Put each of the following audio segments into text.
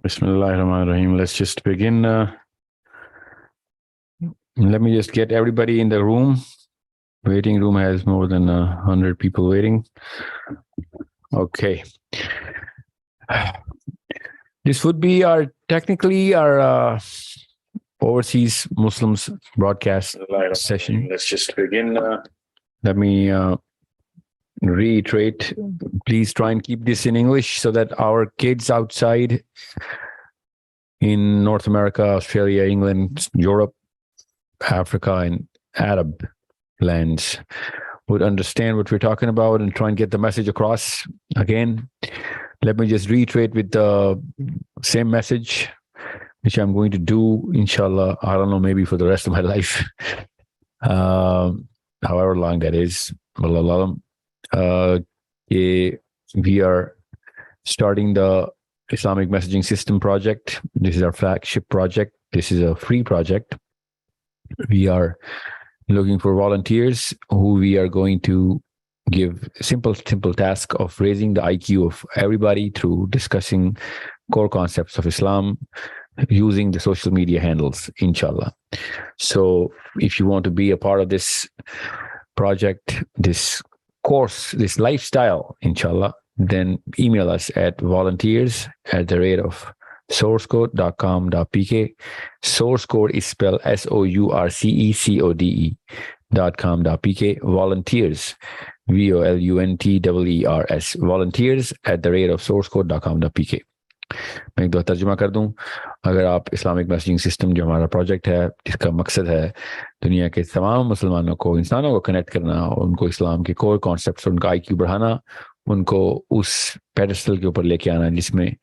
Bismillahirrahmanirrahim. Let's just begin. Let me just get everybody in the room. Waiting room has more than 100 people waiting. Okay. This would be technically our overseas Muslims broadcast session. Let's just begin. Let me reiterate. Please try and keep this in English so that our kids outside in North America, Australia, England, Europe, Africa, and Arab lands would understand what we're talking about and try and get the message across. Again, let me just reiterate with the same message, which I'm going to do, inshallah, I don't know, maybe for the rest of my life, however long that is. We are starting the Islamic Messaging System project. This is our flagship project. This is a free project. We are looking for volunteers who we are going to give simple task of raising the IQ of everybody through discussing core concepts of Islam using the social media handles, inshallah. So if you want to be a part of this project, this course, this lifestyle, inshallah, then email us at volunteers@sourcecode.com.pk. Source code is spelled sourcecode.com.pk. Volunteers, VOLUNTEERS, volunteers@sourcecode.com.pk. मैं एक दो तर्जुमा कर दूं. अगर आप Islamic messaging system जो हमारा प्रोजेक्ट है, जिसका मकसद है दुनिया के तमाम मुसलमानों को, इंसानों को कनेक्ट करना, उनको इस्लाम के कोर कॉन्सेप्ट्स, उनका आईक्यू बढ़ाना, उनको उस पेडेस्टल के ऊपर लेके आना जिसमें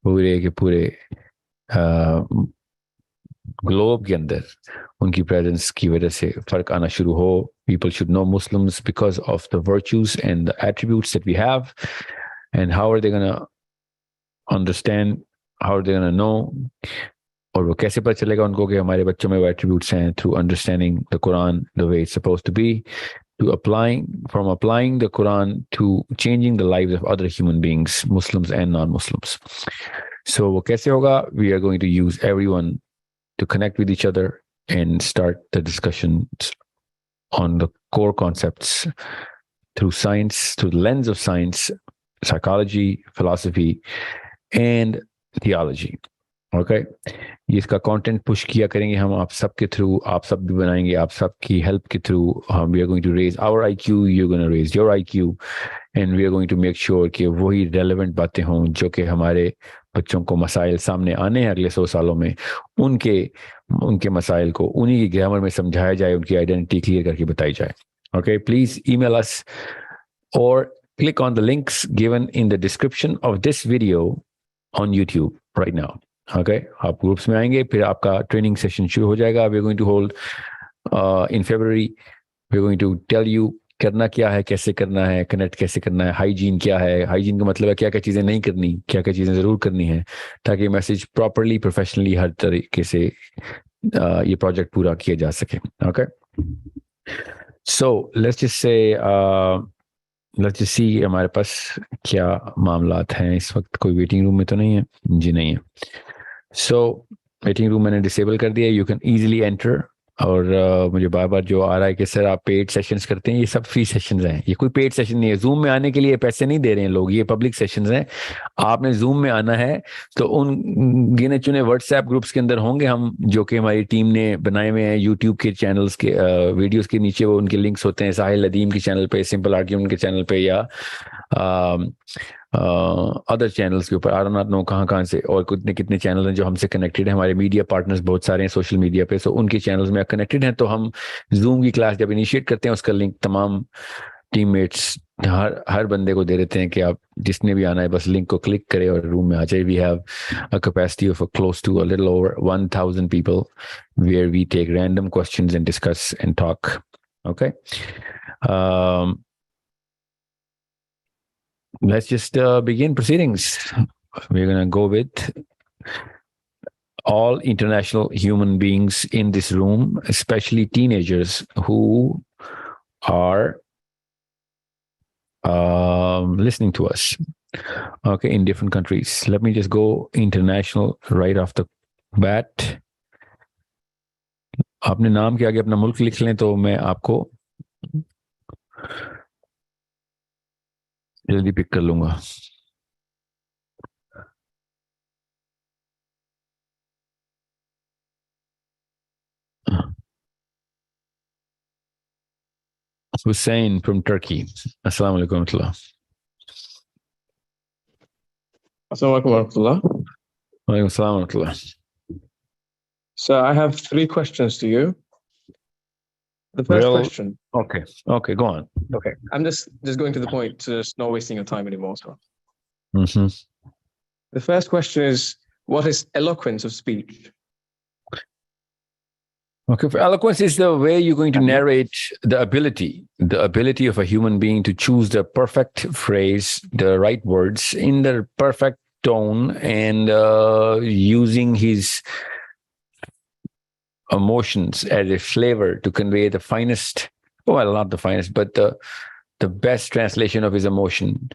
पूरे के पूरे ग्लोब के अंदर उनकी प्रेजेंस की वजह से फर्क आना शुरू हो. People should know Muslims because of the virtues and the attributes that we have. And how are they going to understand, how are they going to know, और वो कैसे पता चलेगा उनको कि हमारे बच्चों में वो attributes हैं? Through understanding the Quran the way it's supposed to be, from applying the Quran to changing the lives of other human beings, Muslims and non-Muslims. So वो कैसे होगा? We are going to use everyone to connect with each other and start the discussions on the core concepts through science, through the lens of science, psychology, philosophy, and theology. Okay, इसका content push किया करेंगे हम आप सब के through. आप सब भी बनाएंगे आप सब की हेल्प के through. we are going to raise our IQ, you're going to raise your IQ, and we are going to make sure कि वही relevant बातें हों जो कि हमारे बच्चों को मसाइल सामने आने हैं अगले 100 सालों में, उनके मसाइल को उन्हीं की ग्रामर में समझाया जाए, उनकी आइडेंटिटी क्लियर करके बताई जाए. Okay, please email us or click on the links given in the description of this video on YouTube right now. Okay, आप ग्रुप्स में आएंगे, फिर आपका ट्रेनिंग सेशन शुरू हो जाएगा. We are going to hold in February. We are going to tell you करना क्या है, कैसे करना है, कनेक्ट कैसे करना है, हाइजीन क्या है. हाइजीन का मतलब है क्या क्या चीज़ें नहीं करनी, क्या क्या चीज़ें ज़रूर करनी है, ताकि मैसेज प्रॉपरली प्रोफेशनली हर तरीके से ये प्रोजेक्ट पूरा किया जा सके. Okay, so let's just see हमारे पास क्या मामलात हैं इस वक्त. कोई वेटिंग रूम में तो नहीं है? जी नहीं है. So वेटिंग रूम मैंने डिसेबल कर दिया. You can easily enter. और मुझे बार बार जो आ रहा है कि सर आप पेड सेशंस करते हैं, ये सब फ्री सेशंस हैं. ये कोई पेड सेशन नहीं है. जूम में आने के लिए पैसे नहीं दे रहे हैं लोग, ये पब्लिक सेशंस हैं. आपने जूम में आना है तो उन गिने चुने व्हाट्सएप ग्रुप्स के अंदर होंगे हम, जो कि हमारी टीम ने बनाए हुए हैं. यूट्यूब के चैनल्स के वीडियोस के नीचे वो उनके लिंक्स होते हैं. साहिल अदीम के चैनल पे, सिंपल आर्ग्यूमेंट के चैनल पे, या अदर चैनल्स के ऊपर. आई डोंट नॉट नो कहाँ से, और कितने चैनल हैं जो हमसे कनेक्टेड हैं. हमारे मीडिया पार्टनर्स बहुत सारे हैं सोशल मीडिया पे, सो उनके चैनल्स में कनेक्टेड हैं. तो हम जूम की क्लास जब इनिशिएट करते हैं, उसका लिंक तमाम टीममेट्स हर बंदे को दे देते हैं कि आप जिसने भी आना है बस लिंक को क्लिक करे और रूम में आ जाए. We have a capacity of close to a little over 1000 people where we take random questions and discuss and talk. Okay, let's just begin proceedings. We're going to go with all international human beings in this room, especially teenagers who are listening to us. Okay, in different countries. Let me just go international right off the bat. आपने नाम के आगे अपना मुल्क लिख लें तो मैं आपको जल्दी पिक कर लूंगा. Hussein from Turkey. Assalamu alaikum warahmatullah. Assalamu alaikum warahmatullah. Walaikum assalam warahmatullah. So I have 3 questions to you. The first question. Okay, go on. Okay, I'm just going to the point, so just not wasting your time anymore. So. The first question is, what is eloquence of speech? Okay, for eloquence is the way you're going to narrate the ability of a human being to choose the perfect phrase, the right words in the perfect tone, and using his emotions as a flavor to convey the finest, well, not the finest, but the best translation of his emotion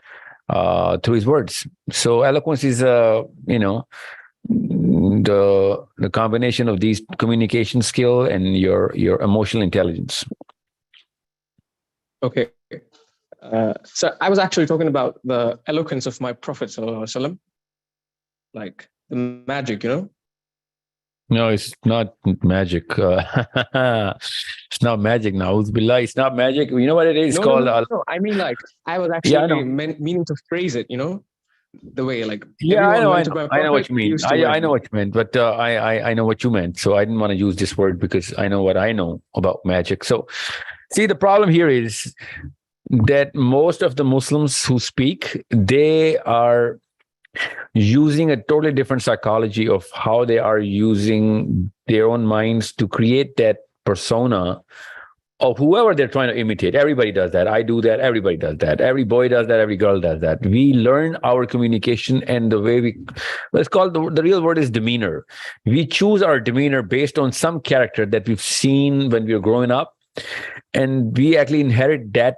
through his words. So eloquence is, the combination of these communication skill and your emotional intelligence. Okay. So I was actually talking about the eloquence of my Prophet Sallallahu Alaihi Wasallam, like the magic, No, it's not magic. It's not magic now. It's not magic. You know what it is called? No. I mean, like, I was actually meaning to phrase it, the way, like, I know what you mean. I know what you meant, but I know what you meant. So I didn't want to use this word because I know what I know about magic. So, see, the problem here is that most of the Muslims who speak, they are using a totally different psychology of how they are using their own minds to create that persona of whoever they're trying to imitate. Everybody does that. I do that. Everybody does that. Every boy does that. Every girl does that. We learn our communication and the way it's called, the real word is demeanor. We choose our demeanor based on some character that we've seen when we were growing up, and we actually inherit that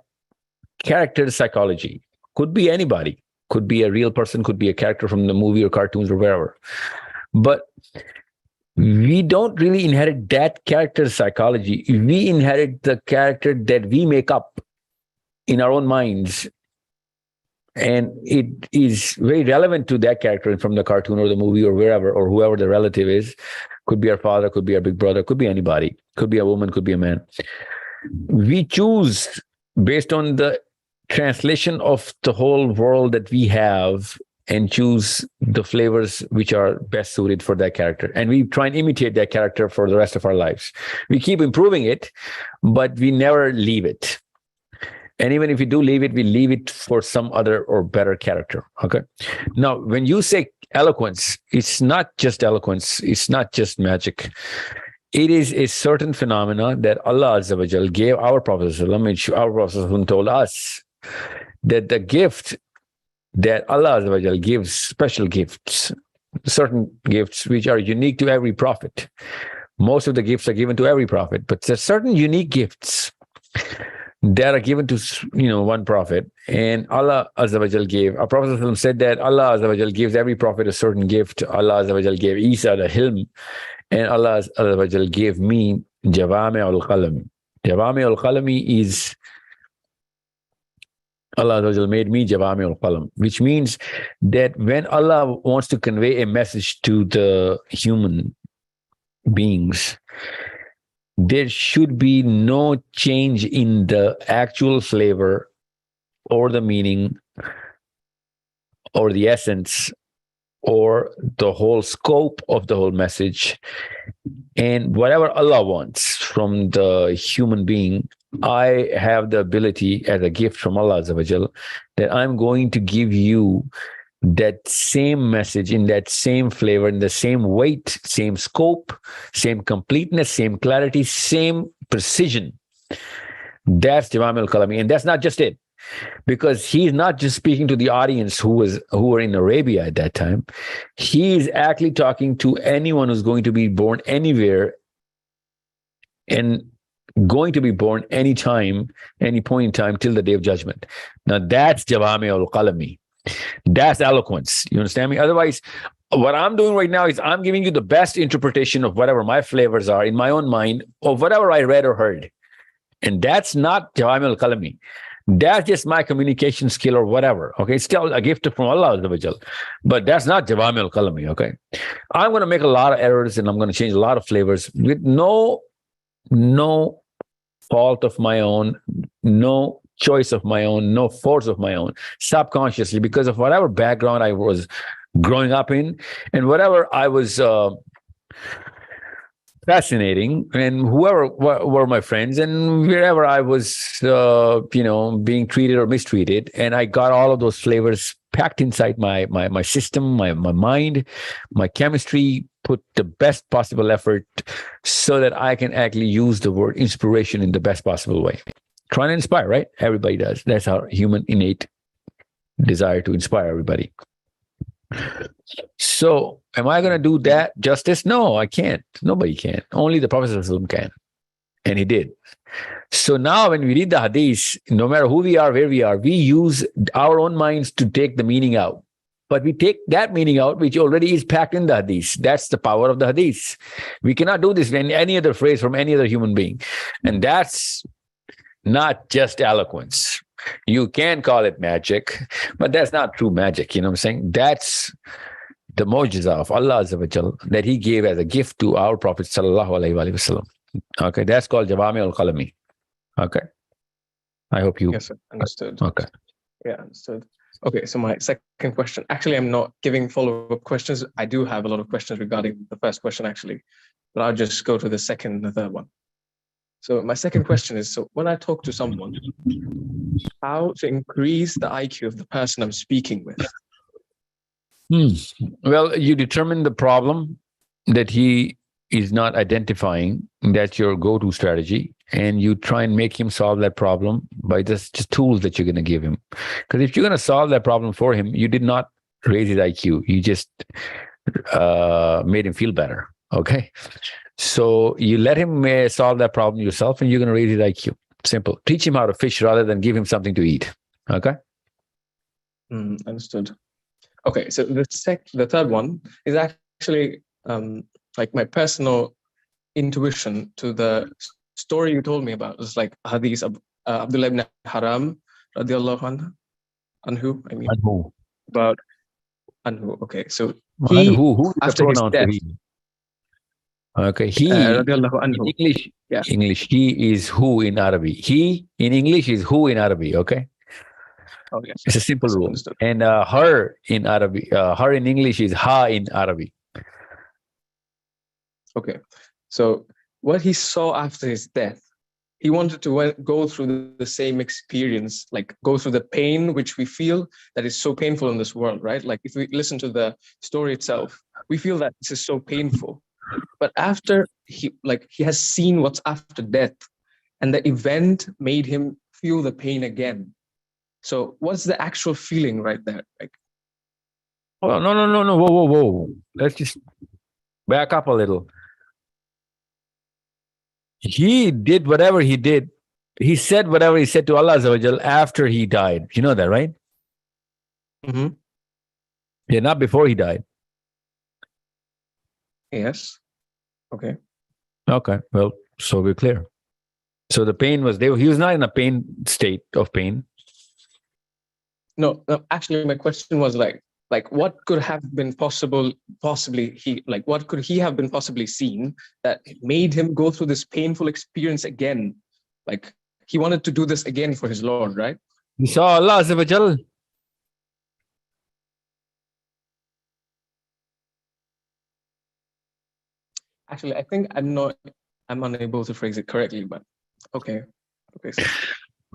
character psychology. Could be anybody. Could be a real person, could be a character from the movie or cartoons or wherever. But we don't really inherit that character psychology. We inherit the character that we make up in our own minds. And it is very relevant to that character from the cartoon or the movie or wherever, or whoever the relative is. Could be our father, could be our big brother, could be anybody. Could be a woman, could be a man. We choose based on the translation of the whole world that we have and choose the flavors which are best suited for that character. And we try and imitate that character for the rest of our lives. We keep improving it, but we never leave it. And even if we do leave it, we leave it for some other or better character. Okay. Now, when you say eloquence, it's not just eloquence. It's not just magic. It is a certain phenomena that Allah Azza wa Jal gave our Prophet, our Prophet told us that the gift that Allah Azza wa Jal gives, special gifts, certain gifts which are unique to every prophet. Most of the gifts are given to every prophet, but there's certain unique gifts that are given to one prophet. And Allah Azza wa Jal gave, our Prophet said that Allah Azza wa Jal gives every prophet a certain gift. Allah Azza wa Jal gave Isa the hilm, and Allah Azza wa Jal gave me Jawami al-Qalami. Jawami al-Qalami is Allah Azza wa Jal made me Jawami al-Qalam, which means that when Allah wants to convey a message to the human beings, there should be no change in the actual flavor or the meaning or the essence or the whole scope of the whole message. And whatever Allah wants from the human being, I have the ability as a gift from Allah Azza wa Jal that I'm going to give you that same message in that same flavor, in the same weight, same scope, same completeness, same clarity, same precision. That's Jawami al-Kalami. And that's not just it, because he's not just speaking to the audience who were in Arabia at that time. He's actually talking to anyone who's going to be born anywhere and going to be born anytime, any point in time till the day of judgment. Now that's Jawami al-Qalami. That's eloquence. You understand me? Otherwise, what I'm doing right now is I'm giving you the best interpretation of whatever my flavors are in my own mind of whatever I read or heard. And that's not Jawami al-Kalami. That's just my communication skill or whatever. Okay. It's still a gift from Allah. But that's not Jawami al-Kalami. Okay. I'm going to make a lot of errors and I'm going to change a lot of flavors with no fault of my own, no choice of my own, no force of my own, subconsciously, because of whatever background I was growing up in and whatever I was fascinating, and whoever were my friends, and wherever I was, being treated or mistreated, and I got all of those flavors packed inside my system, my mind, my chemistry. Put the best possible effort so that I can actually use the word inspiration in the best possible way. Trying to inspire, right? Everybody does. That's our human innate desire to inspire everybody. So, am I going to do that justice? No, I can't. Nobody can. Only the Prophet ﷺ can. And he did. So now when we read the hadith, no matter who we are, where we are, we use our own minds to take the meaning out. But we take that meaning out, which already is packed in the hadith. That's the power of the hadith. We cannot do this in any other phrase from any other human being. And that's not just eloquence. You can call it magic, but that's not true magic. You know what I'm saying? That's the mu'jiza of Allah Azza wa Jal that he gave as a gift to our Prophet Sallallahu Alaihi Wasallam. Okay, that's called Jawami al-Qalami. Okay. I hope you... Yes, sir. Understood. Okay. Yeah, understood. Okay, so my second question, actually, I'm not giving follow-up questions. I do have a lot of questions regarding the first question, actually, but I'll just go to the second and the third one. So my second question is, so when I talk to someone, how to increase the IQ of the person I'm speaking with? Well, you determine the problem that he is not identifying. That's your go-to strategy. And you try and make him solve that problem by just tools that you're going to give him. Because if you're going to solve that problem for him, you did not raise his IQ. You just made him feel better. Okay. So you let him solve that problem yourself and you're going to raise his IQ. Simple. Teach him how to fish rather than give him something to eat. Okay. Understood. Okay. So the third one is actually like my personal intuition to the story you told me about. It's like hadith of Abdullah ibn Haram radiallahu anhu. I mean, Anhu. About Anhu. Okay. So who is after the his pronoun death, for he? Okay, he radiallahu in anhu. English, Yeah. he is who in Arabic. He in English is who in Arabic. Okay, Oh yes. it's a simple Yes, rule. understood. And her in Arabic, her in English is ha in Arabic. Okay. So what he saw after his death, he wanted to go through the same experience, like go through the pain which we feel that is so painful in this world, right? Like if we listen to the story itself, we feel that this is so painful. But after he has seen what's after death, and the event made him feel the pain again. So what's the actual feeling right there? Like, Oh no! Whoa! Let's just back up a little. He did whatever he did. He said whatever he said to Allah Azza wa Jal after he died. You know that, right? mm-hmm. Yeah, not before he died. Yes. Okay. Okay, well, so we're clear. So the pain was there. He was not in a state of pain. No, actually, my question was like what could have been possibly what could he have been possibly seen that made him go through this painful experience again? Like he wanted to do this again for his Lord, right? He saw Allah Azza wa Jal. Actually, I think I'm unable to phrase it correctly, but okay. So.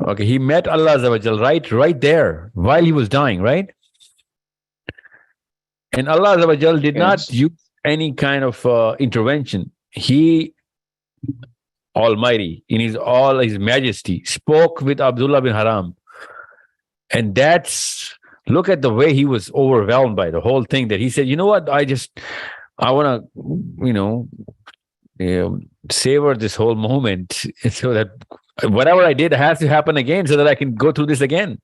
Okay, he met Allah Azza wa Jal right there while he was dying, right? And Allah Azza wa Jal did not use any kind of intervention. He, Almighty, in all his majesty, spoke with Abdullah bin Haram. And look at the way he was overwhelmed by the whole thing, that he said, you know what, I want to, savor this whole moment so that whatever I did has to happen again so that I can go through this again.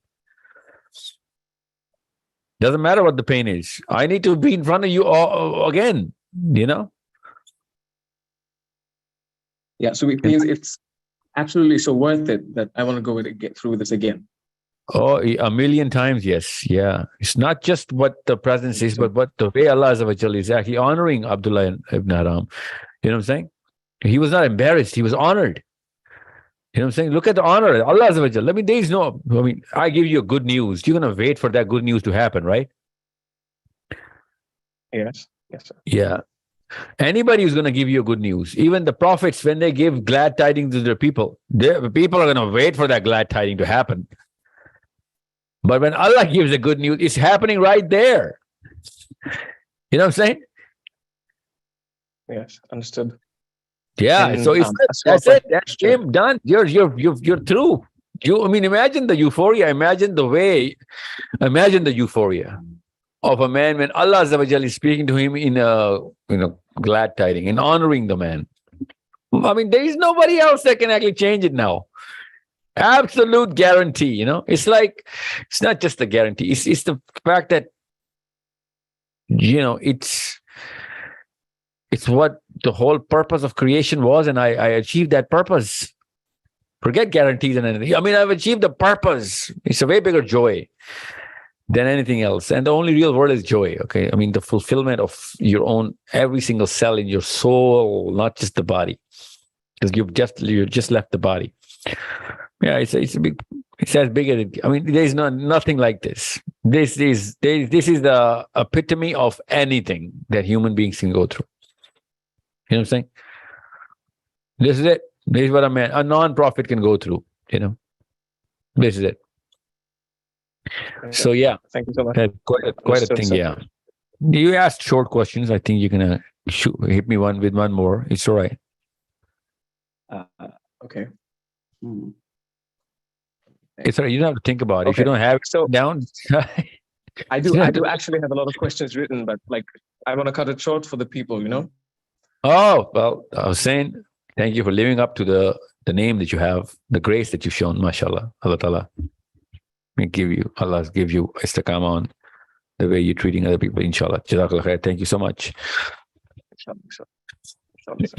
Doesn't matter what the pain is. I need to be in front of you again, you know? Yeah, so it means it's absolutely so worth it that I want to go get through this again. Oh, a million times, yes. Yeah. It's not just what the presence is, but what the way Allah Azza wa Jalla is actually honoring Abdullah ibn Haram. You know what I'm saying? He was not embarrassed. He was honored. You know what I'm saying? Look at the honor. Allah Azza wa Jalla. There is no, I give you good news. You're going to wait for that good news to happen, right? Yes. Yes, sir. Yeah. Anybody who's going to give you good news, even the prophets, when they give glad tidings to their people, people are going to wait for that glad tiding to happen. But when Allah gives the good news, it's happening right there. You know what I'm saying? Yes, understood. Yeah. And, so that's it. That's game done. You're through. Imagine the euphoria. Imagine the euphoria of a man when Allah Azza wa Jalla is speaking to him in a glad tiding and honoring the man. There is nobody else that can actually change it now. Absolute guarantee. It's like, it's not just the guarantee. It's the fact that it's what the whole purpose of creation was, and I achieved that purpose. Forget guarantees and anything. I've achieved the purpose. It's a way bigger joy than anything else. And the only real word is joy, okay? The fulfillment of your own, every single cell in your soul, not just the body. Because you just left the body. Yeah, it's as big as it. There is nothing like this. This is the epitome of anything that human beings can go through. You know what I'm saying? This is it. This is what a non-profit can go through. This is it. So yeah, thank you so much. Quite a thing. Yeah. You asked short questions. I think you're gonna hit me with one more. It's all right. Okay. It's all right. You don't have to think about it. If you don't have it down. I do actually have a lot of questions written, but I want to cut it short for the people. Oh, well, I was saying, thank you for living up to the name that you have, the grace that you've shown, mashallah. Allah Ta'ala Allah give you istiqamah on the way you're treating other people, inshallah. Jazakallah khair. Thank you so much.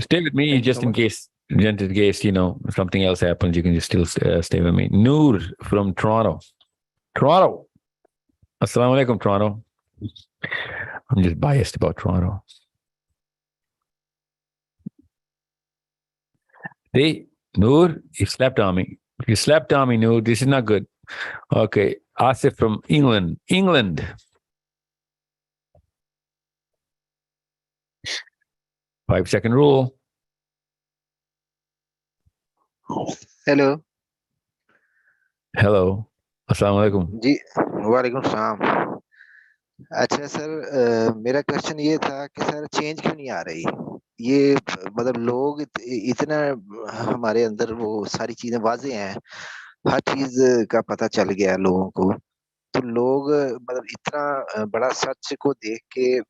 Stay with me just in case, something else happens, you can just still stay with me. Noor from Toronto. Assalamu alaikum, Toronto. I'm just biased about Toronto. Hey, Noor, you slept on me. Noor. This is not good. Okay. Asif from England. 5-second rule. Hello. Assalamu alaikum. जी वालेकुम सलाम. अच्छा sir, मेरा question ये था कि sir change क्यों नहीं आ रही? ये लोग इतना हमारे अंदर वो सारी चीजें वाज़े हैं, हर चीज का पता चल गया लोगों को, तो लोग इतना बड़ा सच को देख के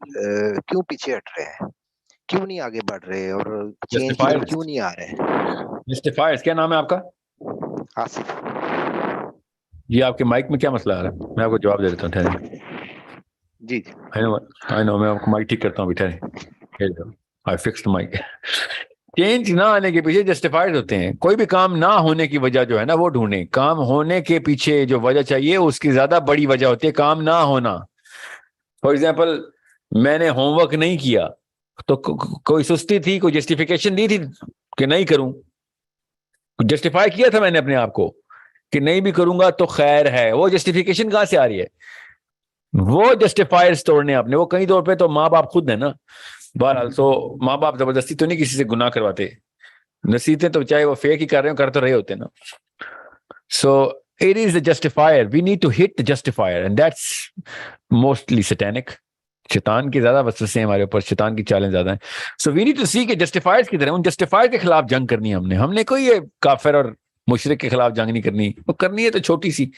क्यों पीछे हट रहे हैं, क्यों नहीं आगे बढ़ रहे और चेंज क्यों नहीं आ रहे? जस्टिफायर्स. क्या नाम है आपका? आसिफ. ये आपके माइक में क्या मसला आ रहा है? मैं आपको जवाब दे देता हूँ. ठहरे जी. आई नो मैं आपको माइक ठीक करता हूँ. ठहरे I fix the mic. Change ना आने के पीछे जस्टिफाइड होते हैं. कोई भी काम ना होने की वजह जो है ना, वो ढूंढे. काम होने के पीछे जो वजह चाहिए उसकी ज्यादा बड़ी वजह होती है काम ना होना. फॉर एग्जाम्पल, मैंने होमवर्क नहीं किया तो कोई सुस्ती थी, कोई जस्टिफिकेशन दी थी कि नहीं करूं, जस्टिफाई किया था मैंने अपने आप को कि नहीं भी करूंगा तो खैर है. वो जस्टिफिकेशन कहां से आ रही है? वो जस्टिफायर्स तोड़ने अपने. वो कई तौर पे तो माँ बाप खुद है ना. बहरहाल, सो माँ बाप जबरदस्ती तो नहीं किसी से गुनाह करवाते. नसीहतें तो चाहे वो फेक ही कर रहे हो, कर तो रहे होते ना. सो it is the justifier. We need to hit the justifier, and that's mostly satanic. शैतान की ज्यादा वसवसे हमारे ऊपर, शैतान की चालें ज्यादा है. सो वी नीड टू सी के जस्टिफायर्स की तरह, उन जस्टिफायर के खिलाफ जंग करनी है हमने कोई ये काफिर और मुशरिक के खिलाफ जंग नहीं करनी. वो करनी है तो छोटी सी.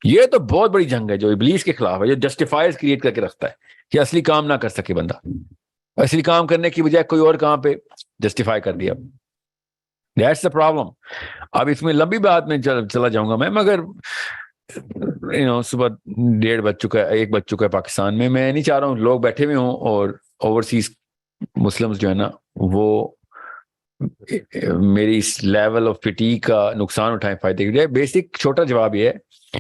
ये तो बहुत बड़ी जंग है जो इब्लीस के खिलाफ है, जो जस्टिफायर्स क्रिएट करके रखता है कि असली काम ना कर सके बंदा. असली काम करने की बजाय कोई और काम पे जस्टिफाई कर दिया. That's the problem. अब इसमें लंबी बात में चला जाऊंगा मैं, मगर صبح 1:30 بج چکا ہے، 1 بج چکا ہے پاکستان میں. میں نہیں چاہ رہا ہوں لوگ بیٹھے ہوئے ہوں اور اوورسیز مسلمز جو ہے نا وہ میری اس لیول آف فٹیگ کا نقصان اٹھائیں فائدے کے لیے. بیسک چھوٹا جواب یہ ہے،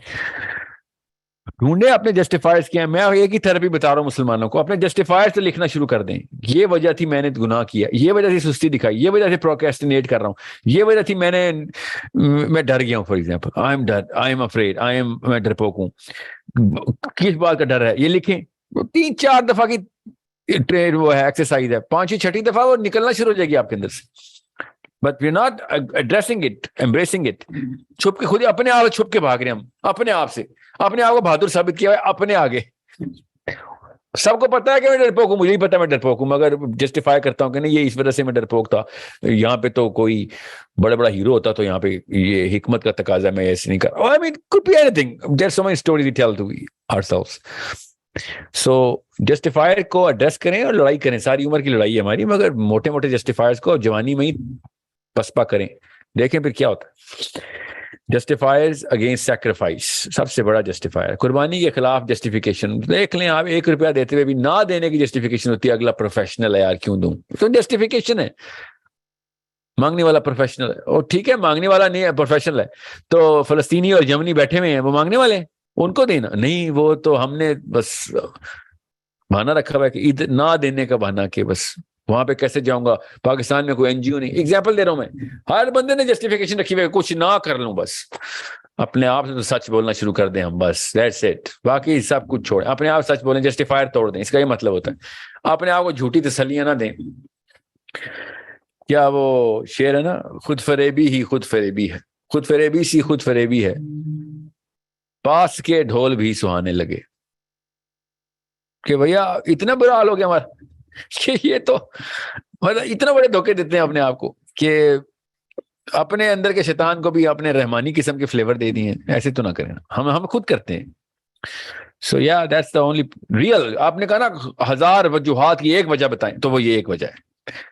ڈھونڈے اپنے جسٹیفائرز کیا ہیں. میں ایک ہی تھراپی بتا رہا ہوں مسلمانوں کو، اپنے جسٹیفائرز سے لکھنا شروع کر دیں. یہ وجہ تھی میں نے گناہ کیا، یہ وجہ تھی سستی دکھائی، یہ وجہ سے پروکریسٹینیٹ کر رہا ہوں، یہ وجہ تھی میں ڈر گیا ہوں. For example I am afraid, میں ڈرپوک ہوں. کس بات کا ڈر ہے یہ لکھیں. 3-4 دفعہ کی وہ ہے ایکسرسائز ہے، 5ویں-6ٹھی دفعہ وہ نکلنا شروع ہو جائے گی آپ کے اندر سے. But we are not addressing it, embracing it. چھپ کے خود اپنے آپ چھپ کے بھاگ رہے ہیں ہم اپنے آپ سے، اپنے آپ کو بہادر ثابت کیا ہے اپنے آگے. سب کو پتا ہے کہ میں ڈرپوک ہوں، مجھے ہی پتا ہے میں ڈرپوک ہوں، مگر جسٹیفائی کرتا ہوں کہ نہیں یہ اس وجہ سے میں ڈرپوک تھا. یہاں پہ تو کوئی بڑا ہیرو ہوتا تو یہاں پہ یہ حکمت کا تقاضا میں ایسے نہیں کر. I mean, could be anything. There's so many stories we tell to ourselves. سو جسٹیفائر کو ایڈریس کریں اور لڑائی کریں. ساری عمر کی لڑائی ہے ہماری، مگر موٹے موٹے جسٹیفائرز کو جوانی میں ہی پسپا کریں. دیکھیں پھر کیا ہوتا ہے. جسٹیفائرز اگینسٹ سیکریفائس، سب سے بڑا جسٹیفائر قربانی کے خلاف جسٹیفیکیشن. دیکھ لیں آپ 1 روپیہ دیتے ہوئے بھی نہ دینے کی جسٹیفیکیشن ہوتی ہے، اگلا پروفیشنل ہے یار کیوں دوں. تو جسٹیفیکیشن ہے، مانگنے والا پروفیشنل ہے. اور ٹھیک ہے مانگنے والا نہیں ہے پروفیشنل ہے، تو فلسطینی اور یمنی بیٹھے ہوئے ہیں وہ مانگنے والے ہیں، ان کو دینا نہیں. وہ تو ہم نے بس بہانہ رکھا ہوا ہے کہ عید نہ دینے کا بہانہ کہ بس وہاں پہ کیسے جاؤں گا، پاکستان میں کوئی NGO نہیں. ایگزامپل دے رہا ہوں میں، ہر بندے نے جسٹیفیکیشن رکھی ہوئی ہے کچھ نہ کر لوں بس. اپنے آپ سے تو سچ بولنا شروع کر دیں ہم بس، دیٹس اٹ. باقی سب کچھ چھوڑیں، اپنے آپ سچ بولیں، جسٹیفائر توڑ دیں. اس کا یہ مطلب ہوتا ہے اپنے آپ کو جھوٹی تسلیاں نہ دیں. کیا وہ شعر ہے نا، خود فریبی ہی خود فریبی ہے، خود فریبی سی خود فریبی ہے، پاس کے ڈھول بھی سہانے لگے. کہ بھیا اتنا برا حال ہو گیا ہمارا کہ یہ تو مطلب اتنا بڑے دھوکے دیتے ہیں اپنے آپ کو کہ اپنے اندر کے شیطان کو بھی اپنے رحمانی قسم کے فلیور دے دیے. ایسے تو نہ کریں، ہم خود کرتے ہیں. سو یا دیٹس دا اونلی ریئل. آپ نے کہا نا 1000 وجوہات کی ایک وجہ بتائیں، تو وہ یہ ایک وجہ ہے.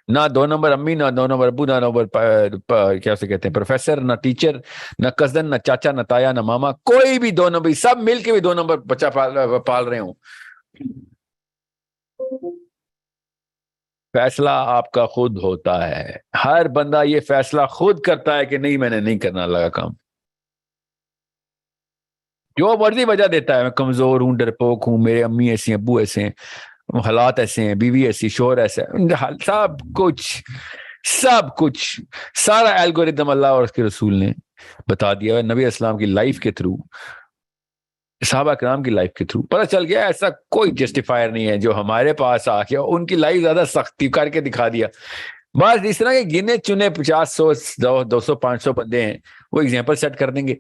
نہ 2 نمبر امی، نہ 2 نمبر ابو، نہ نمبر کیا سے کہتے ہیں پروفیسر، نہ ٹیچر، نہ کزن، نہ چاچا، نہ تایا، نہ ماما. کوئی بھی 2 نمبر، سب مل کے بھی 2 نمبر بچہ پال رہے ہوں. فیصلہ آپ کا خود ہوتا ہے. ہر بندہ یہ فیصلہ خود کرتا ہے کہ نہیں میں نے نہیں کرنا لگا کام. جو مرضی وجہ دیتا ہے، میں کمزور ہوں، ڈرپوک ہوں، میرے امی ایسی ہیں، ابو ایسے ہیں، حالات ایسے ہیں، بیوی ایسی، شوہر ایسا ہے، سب کچھ سارا الگوریدم اللہ اور اس کے رسول نے بتا دیا ہے. نبی اسلام کی لائف کے تھرو، صحابہ کرام کی لائف کے تھرو پتہ چل گیا ایسا کوئی جسٹیفائر نہیں ہے جو ہمارے پاس آ کے ان کی لائف زیادہ سختی کر کے دکھا دیا. بس اس طرح کے گنے چنے 50 100 200 500 بندے ہیں، وہ ایگزامپل سیٹ کر دیں گے.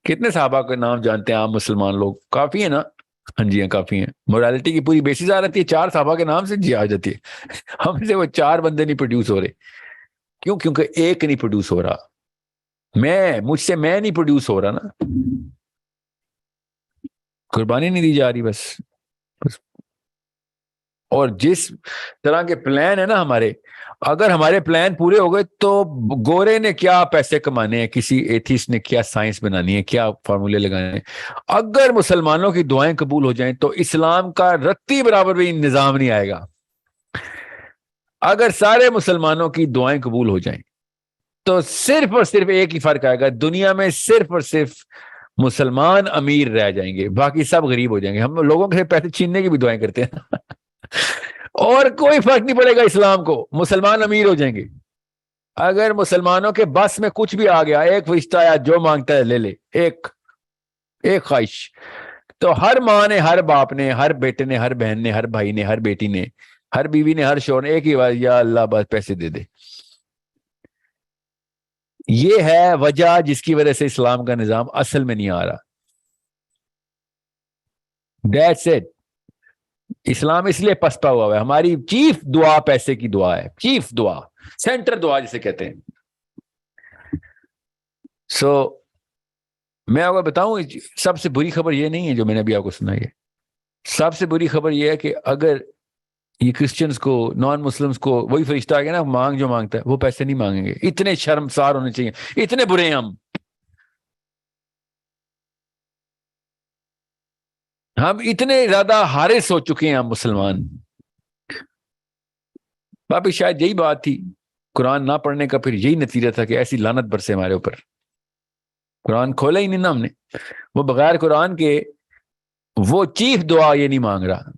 کتنے صحابہ کے نام جانتے ہیں عام مسلمان لوگ؟ کافی ہے نا. ہاں جی ہاں کافی ہیں. موریلٹی کی پوری بیسس آ رہتی ہے 4 صحابہ کے نام سے جی آ جاتی ہے. ہم سے وہ 4 بندے نہیں پروڈیوس ہو رہے. کیوں؟ کیونکہ ایک نہیں پروڈیوس ہو رہا. مجھ سے میں نہیں پروڈیوس ہو رہا نا، قربانی نہیں دی جا رہی بس. اور جس طرح کے پلان ہے نا ہمارے، اگر ہمارے پلان پورے ہو گئے تو گورے نے کیا پیسے کمانے ہیں، کسی ایتھیسٹ نے کیا سائنس بنانی ہے، کیا فارمولے لگانے ہیں. اگر مسلمانوں کی دعائیں قبول ہو جائیں تو اسلام کا رتی برابر بھی نظام نہیں آئے گا. اگر سارے مسلمانوں کی دعائیں قبول ہو جائیں تو صرف اور صرف ایک ہی فرق آئے گا، دنیا میں صرف اور صرف مسلمان امیر رہ جائیں گے، باقی سب غریب ہو جائیں گے. ہم لوگوں کے پیسے چھیننے کی بھی دعائیں کرتے ہیں اور کوئی فرق نہیں پڑے گا اسلام کو، مسلمان امیر ہو جائیں گے. اگر مسلمانوں کے بس میں کچھ بھی آ گیا، ایک فرشتہ آیا جو مانگتا ہے لے لے، ایک خواہش، تو ہر ماں نے، ہر باپ نے، ہر بیٹے نے، ہر بہن نے، ہر بھائی نے، ہر بیٹی نے، ہر بیوی نے، ہر شوہر نے ایک ہی بات، یا اللہ بس پیسے دے دے. یہ ہے وجہ جس کی وجہ سے اسلام کا نظام اصل میں نہیں آ رہا. That's it. اسلام اس لیے پسپا ہوا ہے. ہماری چیف دعا پیسے کی دعا ہے، چیف دعا، سینٹر دعا جسے کہتے ہیں. سو میں آپ کو بتاؤں، سب سے بری خبر یہ نہیں ہے جو میں نے ابھی آپ کو سنائی ہے. سب سے بری خبر یہ ہے کہ اگر یہ کرسچنز کو، نان مسلمز کو وہی فرشتہ آ گیا نا، مانگ جو مانگتا ہے وہ پیسے نہیں مانگیں گے. اتنے شرمسار ہونے چاہیے، اتنے برے ہیں ہم. ہم اتنے زیادہ حارث ہو چکے ہیں ہم مسلمان. باقی شاید یہی بات تھی, قرآن نہ پڑھنے کا پھر یہی نتیجہ تھا کہ ایسی لعنت برسے ہمارے اوپر. قرآن کھولا ہی نہیں نا ہم نے. وہ بغیر قرآن کے وہ چیف دعا یہ نہیں مانگ رہا.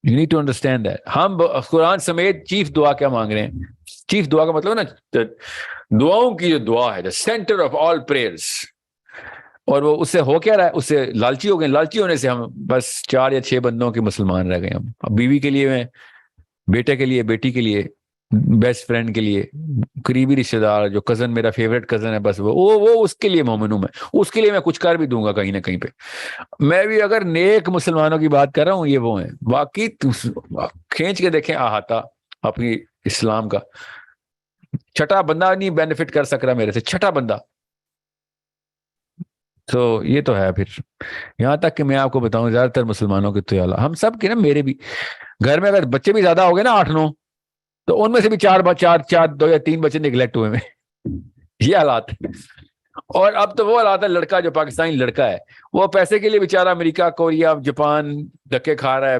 You need to understand that. ہم قرآن سمیت چیف دعا کیا مانگ رہے ہیں؟ چیف دعا کا مطلب نا دعاؤں کی جو دعا ہے, دا سینٹر آف آل پریئرس. اور وہ اس سے ہو کیا رہا ہے؟ اس سے لالچی ہو گئے. لالچی ہونے سے ہم بس 4 یا 6 بندوں کے مسلمان رہ گئے. ہم اب بیوی کے لیے, میں بیٹے کے لیے, بیٹی کے لیے, بیسٹ فرینڈ کے لیے, قریبی رشتے دار جو کزن, میرا فیوریٹ کزن ہے, بس وہ اس کے لیے مومن ہوں میں. اس کے لیے میں کچھ کر بھی دوں گا کہیں نہ کہیں پہ. میں بھی اگر نیک مسلمانوں کی بات کر رہا ہوں, یہ وہ ہیں. باقی کھینچ کے دیکھیں احاطہ اپنی اسلام کا, چھٹا بندہ نہیں بینیفٹ کر سک رہا میرے سے, چھٹا بندہ. تو یہ تو ہے. پھر یہاں تک کہ میں آپ کو بتاؤں, زیادہ تر مسلمانوں کے تو ہم سب کے نا, میرے بھی گھر میں اگر بچے بھی زیادہ ہو گئے نا 8-9, تو ان میں سے بھی 2 یا 3 بچے نگلیکٹ ہوئے میں. یہ حالات ہے. اور اب تو وہ حالات ہے, لڑکا جو پاکستانی لڑکا ہے وہ پیسے کے لیے بیچارہ امریکہ, کوریا, جاپان دھکے کھا رہا ہے.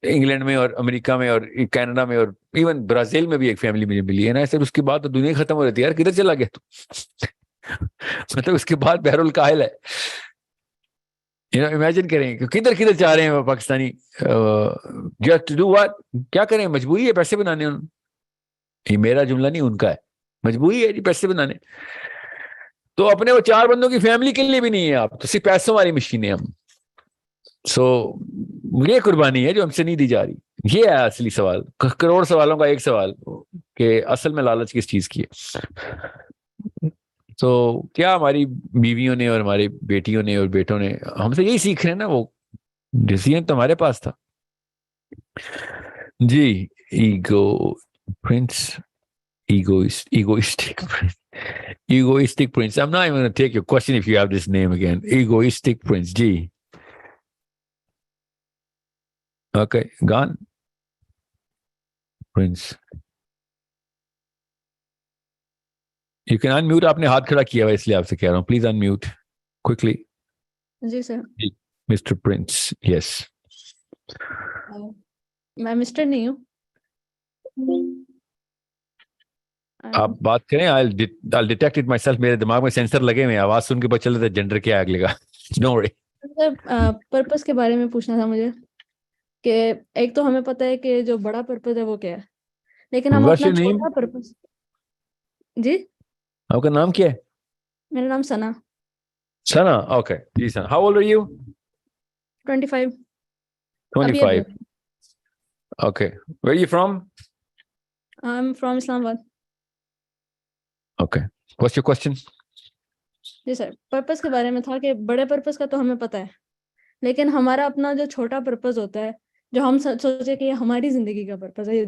انگلینڈ میں اور امریکہ میں اور کینیڈا میں اور ایون برازیل میں بھی ایک فیملی مجھے ملی ہے نا. صرف اس کے بعد تو دنیا ختم ہو رہی ہے. یار کدھر چلا گیا تو مطلب اس کے بعد بحر الکاہل ہے. امیجن کریں کہ کدھر کدھر چاہ رہے ہیں وہ Pakistani. Just to do what, کیا کریں, مجبوری ہے پیسے بنانے. یہ میرا جملہ نہیں, ان کا ہے. مجبوری ہے جی پیسے بنانے. تو اپنے وہ 4 بندوں کی فیملی کے لیے بھی نہیں ہے آپ, تو صرف پیسوں والی مشین ہے ہم. سو یہ قربانی ہے جو ہم سے نہیں دی جا رہی. یہ ہے اصلی سوال, کروڑ سوالوں کا ایک سوال, کہ اصل میں لالچ کس چیز کی ہے. تو کیا ہماری بیویوں نے اور ہماری بیٹیوں نے اور بیٹوں نے ہم سے یہی سیکھ رہے ہیں نا. وہ ڈیسیژن تو ہمارے پاس تھا جی. Ego prince, egoistic prince. I'm not even going to take your question if you have this name again. Egoistic prince. G. Okay, gone. Prince. You can unmute. آپ نے ہاتھ کھڑا کیا ہوا اس لیے آپ سے کہہ رہا ہوں. Please unmute quickly. جی سر. Mr. Prince. Yes. میں مسٹر نہیں ہوں. آپ بات کریں. I'll detect it myself. میرے دماغ میں سینسر لگے ہوئے ہیں, آواز سن کے پتہ چل رہا ہے جینڈر کیا ہے اگلے کا. Don't worry. سر پرپس کے بارے میں پوچھنا تھا مجھے, کہ ایک تو ہمیں پتہ ہے کہ جو بڑا پرپس ہے وہ کیا ہے, لیکن ہم What's اپنا your name? چھوٹا پرپس. جی آپ کا نام کیا ہے؟ میرا نام ثنا. ثنا. Okay. جی Sana. How old are you? 25. 25. Okay. Where are you from? I'm from Islam Abad. Okay. What's your question? جی سر, پرپس کے بارے میں تھا کہ بڑے پرپس کا تو ہمیں پتہ ہے, لیکن ہمارا اپنا جو چھوٹا پرپس ہوتا ہے, جو ہم سوچے کہ یہ ہماری زندگی کا پرپس ہے,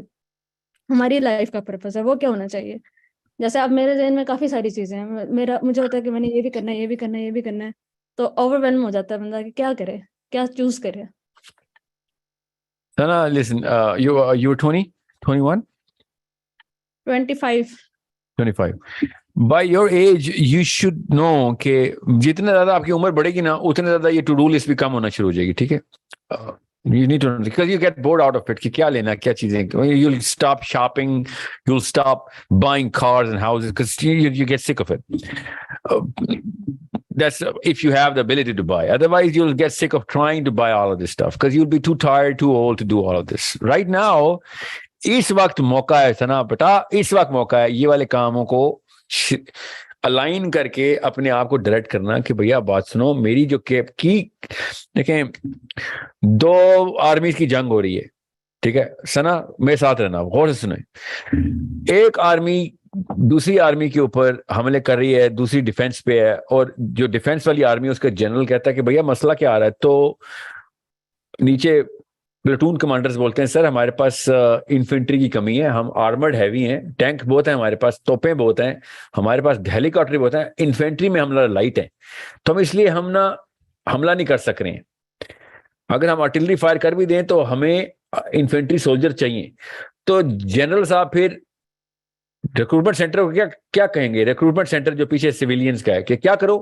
ہماری لائف کا پرپس ہے, وہ کیا ہونا چاہیے. جیسے اب میرے ذہن میں کافی ساری چیزیں ہیں, مجھے ہوتا ہے کہ میں نے یہ بھی کرنا ہے, یہ بھی کرنا ہے, یہ بھی کرنا ہے, تو اوور ویلم ہو جاتا ہے بندہ کہ کیا کرے, کیا چوز کرے. Sana, listen, you're 20, 21? 25. 25. By your age, you should know کہ جتنے زیادہ آپ کی عمر بڑھے گی نا, اتنے زیادہ یہ ٹو ڈو لسٹ بھی کم ہونا شروع ہو جائے گی. ٹھیک ہے. You need to know, because you get bored out of it کہ کیا لینا, کیا چیزیں. You'll stop shopping, you'll stop buying cars and houses because you get sick of it. That's if you have the ability to buy. Otherwise, you'll get sick of trying to buy all of this stuff because you'll be too tired, too old to do all of this. Right now, اس وقت موقع ہے ثنا بیٹا, اس وقت موقع ہے یہ والے کاموں کو الائن کر کے اپنے آپ کو ڈائریکٹ کرنا کہ بھیا بات سنو, میری جو کیپ کی دیکھیں 2 آرمیز کی جنگ ہو رہی ہے. ٹھیک ہے ثنا, میرے ساتھ رہنا, غور سے سنیں. ایک آرمی دوسری آرمی کے اوپر حملے کر رہی ہے, دوسری ڈیفenس پہ ہے, اور جو ڈیفenس والی آرمی اس کا جنرل کہتا ہے کہ بھیا مسئلہ کیا آ رہا ہے. تو نیچے پلٹون کمانڈرز بولتے ہیں سر ہمارے پاس انفینٹری کی کمی ہے, ہم آرمرڈ ہیوی ہیں, ٹینک بہت ہیں ہمارے پاس, توپیں بہت ہیں ہمارے پاس, ہیلی کاپٹر بہت ہیں, انفینٹری میں ہم لائٹ ہیں, تو ہم اس لیے ہم نا حملہ نہیں کر سک رہے ہیں. اگر ہم آرٹلری فائر کر بھی دیں تو ہمیں انفینٹری سولجر چاہیے. تو جنرل صاحب پھر ریکروٹمنٹ سینٹر کو کیا کہیں گے, ریکروٹمنٹ سینٹر جو پیچھے سویلینز کا ہے, کہ کیا کرو,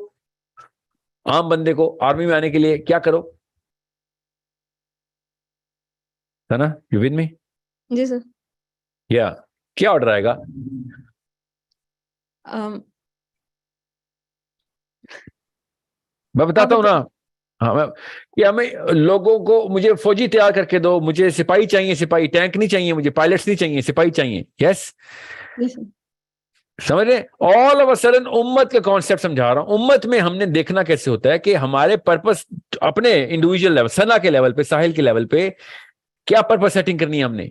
عام بندے کو آرمی میں آنے کے لیے کیا کرو؟ ہے نا؟ You with me? جی سر. کیا آرڈر آئے گا؟ میں بتاتا ہوں نا. ہاں کہ ہمیں لوگوں کو مجھے فوجی تیار کر کے دو, مجھے سپاہی چاہیے, سپاہی ٹینک نہیں چاہیے, مجھے پائلٹس نہیں چاہیے, سپاہی چاہیے. یس سمجھ رہے؟ آل آف اے سڈن امت کا کانسیپٹ سمجھا رہا ہوں. امت میں ہم نے دیکھنا کیسے ہوتا ہے کہ ہمارے پرپس اپنے انڈیویجل لیول, ثنا کے لیول پہ, ساحل کے لیول پہ کیا پرپس سیٹنگ کرنی ہے ہم نے.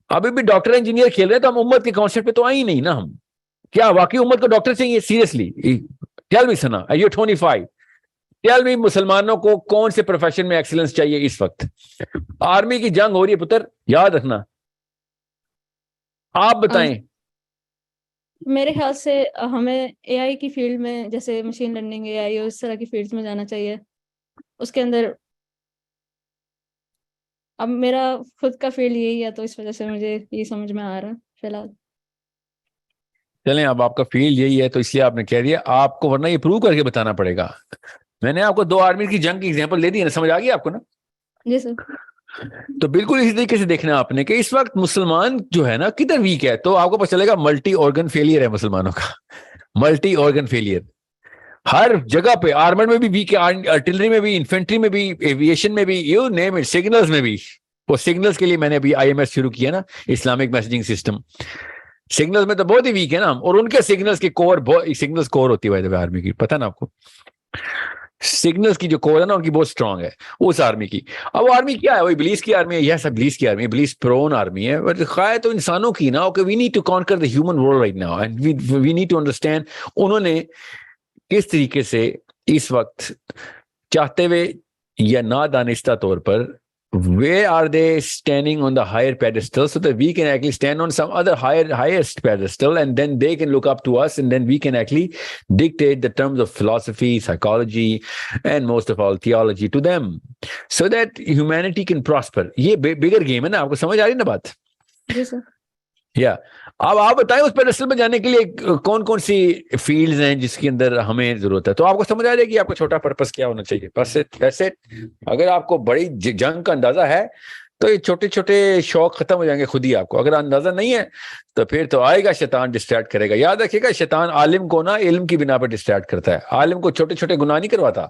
ابھی بھی ڈاکٹر انجینئر کھیل رہے ہیں تو ہم امت کے کانسیپٹ پہ تو آئے ہی نہیں نا. ہم کیا واقعی امت کو ڈاکٹر چاہیے؟ سیریسلی ٹیل می سنا, یو 25 ٹیل می مسلمانوں کو کون سے پروفیشن میں ایکسلنس چاہیے اس وقت؟ آرمی کی جنگ ہو رہی ہے پتر, یاد رکھنا. آپ بتائیں. میرے خیال سے ہمیں اے آئی کی فیلڈ میں, جیسے مشین لرننگ, اے آئی اور اس طرح کی فیلڈز میں جانا چاہیے. اس کے اندر اب میرا خود کا فیلڈ یہی ہے تو اس وجہ سے مجھے یہ سمجھ میں آ رہا ہے فی الحال. چلیں اب آپ کا فیلڈ یہی ہے تو اس لیے آپ نے کہہ دیا, آپ کو ورنہ یہ پروو کر کے بتانا پڑے گا. میں نے آپ کو 2 آرمی کی جنگ کی ایگزامپل دے دی ہے نا, سمجھ آ گئی آپ کو نا؟ جی سر. تو بالکل اسی طریقے سے دیکھنا آپ نے کہ اس وقت مسلمان جو ہے نا کدھر ویک ہے, تو آپ کو پتہ چلے گا ملٹی آرگن فیلئر ہے مسلمانوں کا. ملٹی آرگن فیلئر ہر جگہ پہ, آرمر میں بھی ویک ہے, آرٹلری میں بھی, انفینٹری میں بھی, ایویشن میں بھی, یو نیم اٹ, سگنلز میں بھی. وہ سگنلز کے لیے میں نے ابھی آئی ایم ایس شروع کیا نا, اسلامک میسجنگ سسٹم. سگنلز میں تو بہت ہی ویک ہے نا, اور ان کے سگنلز کی کور, سگنلز کور ہوتی ہے آرمی کی, پتہ نا آپ کو. سگنلز کی جو کور ہے نا ان کی بہت اسٹرانگ ہے اس آرمی کی. اب وہ آرمی کیا ہے؟ وہ ابلیس کی آرمی ہے. یہ سب ابلیس کی آرمی ہے, ابلیس پرون آرمی ہے. بٹ خواہ تو انسانوں کی نا, okay we need to conquer the human world right now, and we need to understand انہوں نے کس طریقے سے اس وقت چاہتے ہوئے یا نادانستہ طور پر, where are they standing on the higher pedestal so that we can actually stand on some other highest pedestal, and then they can look up to us, and then we can actually dictate the terms of philosophy, psychology, and most of all theology to them so that humanity can prosper. یہ bigger game ہے نا, آپ کو سمجھ آ رہی ہے نا بات؟ جی سر. یا اب آپ بتائیں اس پیڈسٹل پہ جانے کے لیے کون کون سی فیلڈز ہیں جس کے اندر ہمیں ضرورت ہے, تو آپ کو سمجھ آ جائے گی آپ کا چھوٹا پرپس کیا ہونا چاہیے. بس ایسے اگر آپ کو بڑی جنگ کا اندازہ ہے تو یہ چھوٹے چھوٹے شوق ختم ہو جائیں گے خود ہی. آپ کو اگر اندازہ نہیں ہے تو پھر تو آئے گا شیطان, ڈسٹریکٹ کرے گا. یاد رکھیے گا, شیطان عالم کو نا علم کی بنا پر ڈسٹریکٹ کرتا ہے. عالم کو چھوٹے چھوٹے گناہ نہیں کرواتا.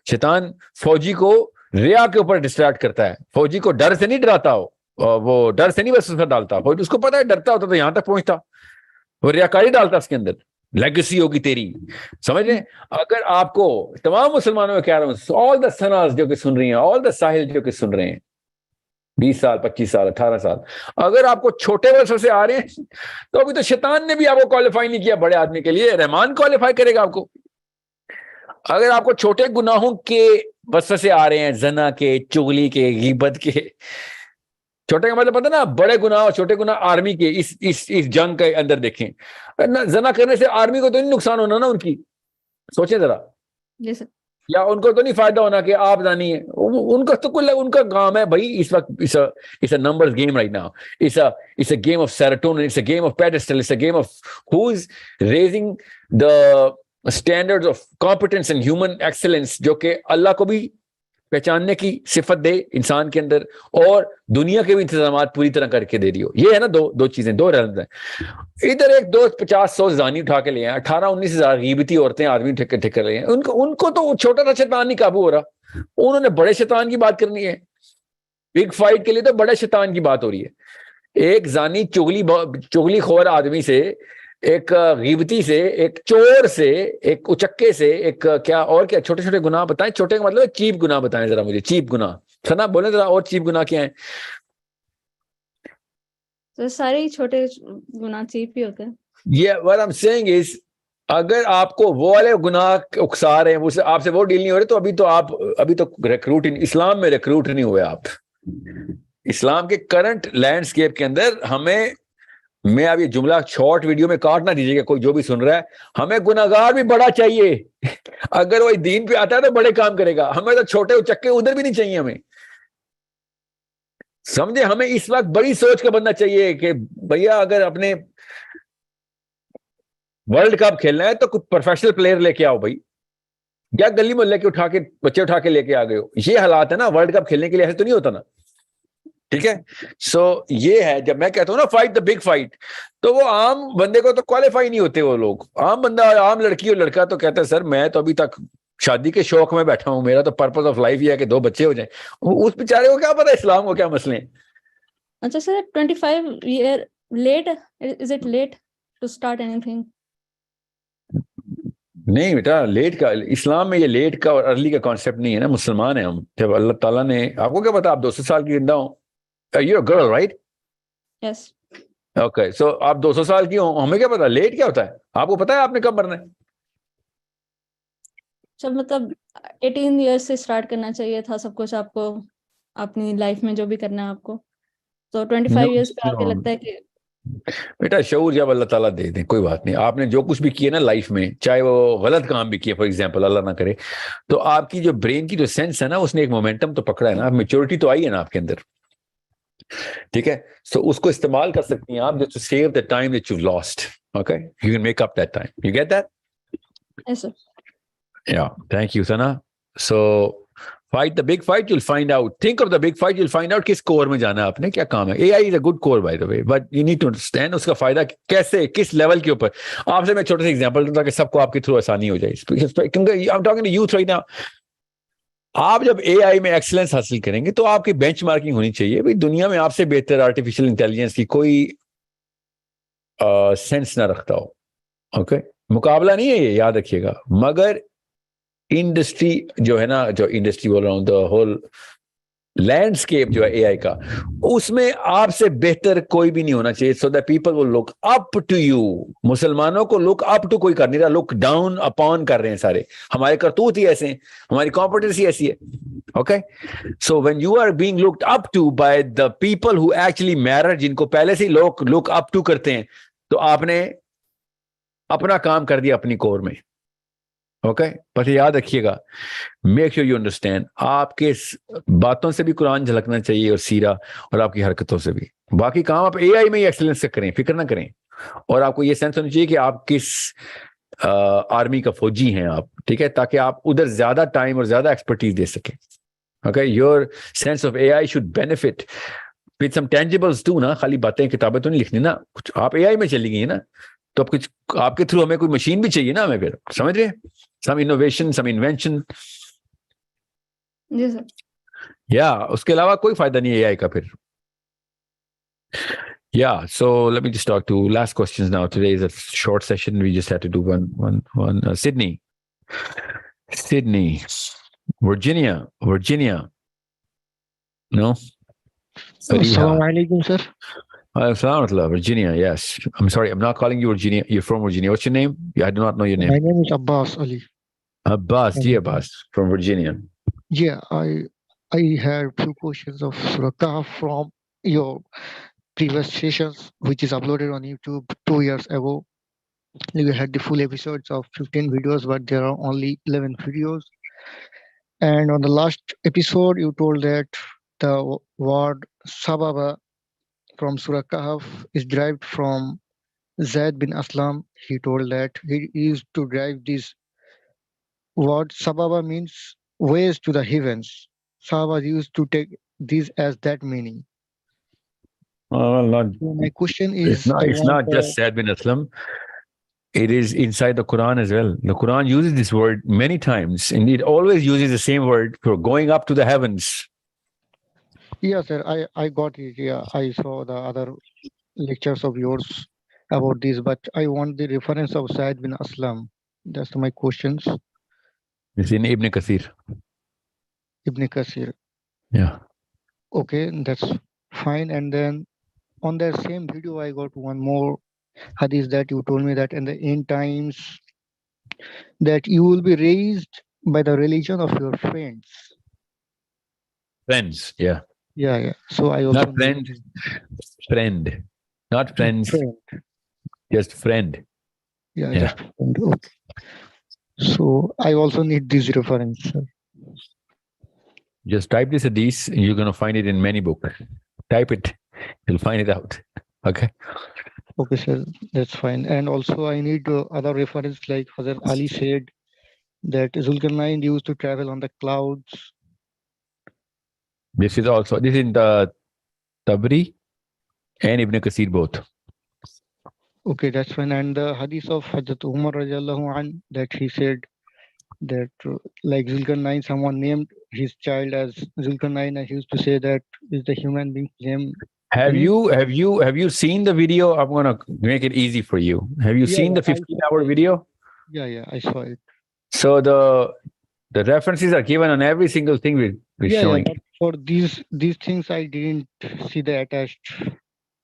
شیطان فوجی کو ریا کے اوپر ڈسٹریکٹ کرتا ہے. فوجی کو ڈر سے نہیں ڈراتا, وہ ڈر سے نہیں بس اس میں ڈالتا, اس کو پتا ہے ڈرتا ہوتا تو یہاں تک پہنچتا. وہ ریاکاری ڈالتا اس کے اندر, لیگیسی ہوگی تیری. سمجھ رہے ہیں؟ اگر آپ کو تمام مسلمانوں میں کہہ رہا ہوں, آل دا سناز جو کہ سن رہی ہیں, آل دا ساحل جو کہ سن رہے ہیں, 20 سال 25 سال 18 سال, اگر آپ کو چھوٹے ورثے سے آ رہے ہیں تو ابھی تو شیطان نے بھی آپ کو کوالیفائی نہیں کیا بڑے آدمی کے لیے, رحمان کوالیفائی کرے گا آپ کو. اگر آپ کو چھوٹے گناہوں کے وسوسے سے آ رہے ہیں, زنا کے, چغلی کے, غیبت کے, چھوٹے کا مطلب پتہ نا, بڑے گناہ اور چھوٹے گناہ آرمی کے اس جنگ کے اندر دیکھیں. زنا کرنے سے آرمی کو تو نہیں نقصان ہونا نا ان کی, سوچیں ذرا. جی سر. یا ان کو تو نہیں فائدہ ہونا کہ آپ زانی ہے, ان کا تو کل ان کا کام ہے بھائی اس وقت. it's a numbers game right now. it's a game of serotonin, it's a game of pedestal, it's a game of who's raising the standards of competence and human excellence, جو کہ اللہ کو بھی پہچاننے کی صفت دے انسان کے اندر, اور دنیا کے بھی انتظامات پوری طرح کر کے دے رہی ہو. یہ ہے نا دو چیزیں, 2 ریلمز ہیں. ادھر ایک 50-100 زانی اٹھا کے لے ہیں, 18-19 ہزار غیبتی عورتیں آدمی ٹھیک کر رہے ہیں. ان کو تو چھوٹا سا شیطان نہیں قابو ہو رہا, انہوں نے بڑے شیطان کی بات کرنی ہے. بگ فائٹ کے لیے تو بڑے شیطان کی بات ہو رہی ہے. ایک زانی چغلی خور آدمی سے, ایک غیبتی سے, ایک چور سے, ایک اچکے سے, ایک کیا اور کیا چھوٹے چھوٹے گناہ بتائیں. چھوٹے کا مطلب چیپ گناہ بتائیں ذرا مجھے, چیپ گناہ. سنا بولیں ذرا, اور چیپ گناہ کیا ہیں؟ تو سارے ہی چھوٹے گناہ چیپ ہی ہوتے ہیں. یہ what I'm saying is, اگر آپ کو وہ والے گناہ اکسار ہیں, آپ سے وہ ڈیل نہیں ہو رہے, تو ابھی تو ریکروٹ اسلام میں ریکروٹ نہیں ہوئے آپ. اسلام کے کرنٹ لینڈسکیپ کے اندر ہمیں, میں اب یہ جملہ شارٹ ویڈیو میں کاٹ نہ دیجیے گا کوئی جو بھی سن رہا ہے, ہمیں گناہگار بھی بڑا چاہیے. اگر وہ دین پہ آتا ہے تو بڑے کام کرے گا, ہمیں تو چھوٹے اچکے ادھر بھی نہیں چاہیے. ہمیں سمجھے, ہمیں اس وقت بڑی سوچ کا بننا چاہیے کہ بھیا اگر اپنے ورلڈ کپ کھیلنا ہے تو کچھ پروفیشنل پلیئر لے کے آؤ بھائی. یا گلی محلے کے بچے اٹھا کے لے کے آ گئے ہو. یہ حالات ہے نا. ورلڈ کپ کھیلنے کے لیے ایسے تو نہیں ہوتا نا. ٹھیک ہے. سو یہ ہے, جب میں کہتا ہوں نا فائٹ دا بگ فائٹ, تو وہ عام بندے کو تو کوالیفائی نہیں ہوتے وہ لوگ. عام بندہ, عام لڑکی اور لڑکا تو کہتا ہے سر میں تو ابھی تک شادی کے شوق میں بیٹھا ہوں, میرا تو پرپز آف لائف یہ ہے کہ 2 بچے ہو جائیں. اس بیچارے کو کیا پتا اسلام کو کیا مسئلے ہیں. اچھا سر, 25 year late, is it late to start anything? نہیں بیٹا, لیٹ کا اسلام میں یہ لیٹ کا اور ارلی کا کانسیپٹ نہیں ہے نا. مسلمان ہیں ہم. جب اللہ تعالیٰ نے, آپ کو کیا پتا آپ 200 سال کی زندہ ہوں. You a girl right? Yes. Okay, so آپ 200 سال کی ہوں, ہمیں کیا پتا لیٹ کیا ہوتا ہے. آپ کو پتا ہے آپ نے کب مرنا ہے. چل مطلب 18 years سے اسٹارٹ کرنا چاہیے تھا سب کچھ آپ کو, اپنی لائف میں جو بھی کرنا ہے آپ کو. تو 25 years پہ آپ کو لگتا ہے کہ بیٹا شعور جب اللہ تعالیٰ دے دیں کوئی بات نہیں. آپ نے جو کچھ بھی کیا نا لائف میں, چاہے وہ غلط کام بھی کیا فار ایگزامپل, اللہ نہ کرے, تو آپ کی جو برین کی جو سینس ہے نا اس نے ایک مومنٹم تو پکڑا ہے نا, میچورٹی تو آئی ہے نا آپ کے اندر. ٹھیک ہے, سو اس کو استعمال کر سکتی ہیں آپ just to save the time that you lost. Okay, you can make up that time. You get that? ایسا. Yeah, thank you, Sana. So, fight the big fight, you'll find out. Think of the big fight, you'll find out کس کور میں جانا ہے آپ نے, کیا کام ہے. AI is a good core by the way, but you need to understand اس کا فائدہ کیسے, کس لیول کے اوپر. آپ سے میں چھوٹا سا ایگزامپل دوں تاکہ سب کو آپ کے تھرو آسانی ہو جائے. کیونکہ I'm talking to youth right now. آپ جب AI میں ایکسلنس حاصل کریں گے تو آپ کی بینچ مارکنگ ہونی چاہیے. بھائی دنیا میں آپ سے بہتر آرٹیفیشیل انٹیلیجنس کی کوئی سینس نہ رکھتا ہو. اوکے, مقابلہ نہیں ہے یہ, یاد رکھیے گا. مگر انڈسٹری جو ہے نا, جو انڈسٹری بول رہا ہوں, دا ہول لینڈسکیپ جو ہے اے آئی کا, اس میں آپ سے بہتر کوئی بھی نہیں ہونا چاہیے. So that people will look up to you. مسلمانوں کو لک اپ ٹو کوئی کر نہیں رہا, لک ڈاؤن اپون کر رہے ہیں سارے. ہمارے کرتوت ہی ایسے ہیں, ہماری کمپیٹنسی ایسی ہے. Okay, so when you are being looked up to by the people who actually matter, جن کو پہلے سے لوگ لک اپ ٹو کرتے ہیں, تو آپ نے اپنا کام کر دیا اپنی کور میں. اوکے, بس یاد رکھیے گا, میک شیور یو انڈرسٹینڈ. آپ کے باتوں سے بھی قرآن جھلکنا چاہیے اور سیرا, اور آپ کی حرکتوں سے بھی. باقی کام آپ اے آئی میں ہی ایکسلنس سے کریں, فکر نہ کریں. اور آپ کو یہ سینس ہونی چاہیے کہ آپ کس آرمی کا فوجی ہیں آپ. ٹھیک ہے, تاکہ آپ ادھر زیادہ ٹائم اور زیادہ ایکسپرٹیز دے سکیں. Okay, your sense of A I should benefit with some tangibles too نا. خالی باتیں کتابیں تو نہیں لکھنی نا. کچھ آپ اے آئی میں چلی گئی ہیں نا, تو اب کچھ آپ کے تھرو ہمیں کوئی مشین بھی چاہیے نا ہمیں, پھر سمجھ رہے ہیں, سم انوویشن, سم انوینشن. جی سر. یا اس کے علاوہ کوئی فائدہ نہیں ہے اے آئی کا پھر. Yeah, so let me just talk to last questions now. Today is a short session. We just had to do one. Sydney, Virginia. No? Assalamu alaikum, sir. Assalamu Virginia, yes. I'm sorry, I'm not calling you Virginia. You're from Virginia. What's your name? I do not know your name. My name is Abbas Ali. Abbas, Abbas from Virginia. Yeah, I had few questions of Surah Kahf from your previous sessions, which is uploaded on YouTube 2 years ago. You had the full episodes of 15 videos, but there are only 11 videos. And on the last episode, you told that the word Sababa from Surah Kahf is derived from Zaid bin Aslam. He told that he used to derive this word. Sababa means ways to the heavens. Sahaba used to take this as that meaning. Well, not. So my question is, it's not just Zaid bin Aslam. It is inside the Quran as well. The Quran uses this word many times, and it always uses the same word for going up to the heavens. Yes, sir, I got it. Yeah, I saw the other lectures of yours about this, but I want the reference of Zaid bin Aslam. That's my questions. It's in Ibn Kathir. Ibn Kathir. Yeah. Okay, that's fine. And then on that same video, I got one more hadith that you told me that in the end times that you will be raised by the religion of your friends. Friends, yeah. Yeah. So I also not friend, not friends. Friend. Just friend. Yeah. Just friend. Okay. So I also need this reference, sir. Just type this hadith, and you're going to find it in many books. Type it, you'll find it out. Okay. Okay, sir. That's fine. And also I need other reference, like Hazrat Ali said that Zulkarnain used to travel on the clouds. This is in the Tabri and Ibn Kasir both. Okay, that's fine. And the hadith of Hazrat Umar radiallahu an, that he said that like Zulkarnain, someone named his child as Zulkarnain, and he used to say that is the human being's name. Have you seen the video? I'm gonna make it easy for you. Have you Yeah, seen yeah, the 15-hour video? Yeah, I saw it. So the references are given on every single thing we're showing. But for these things, I didn't see the attached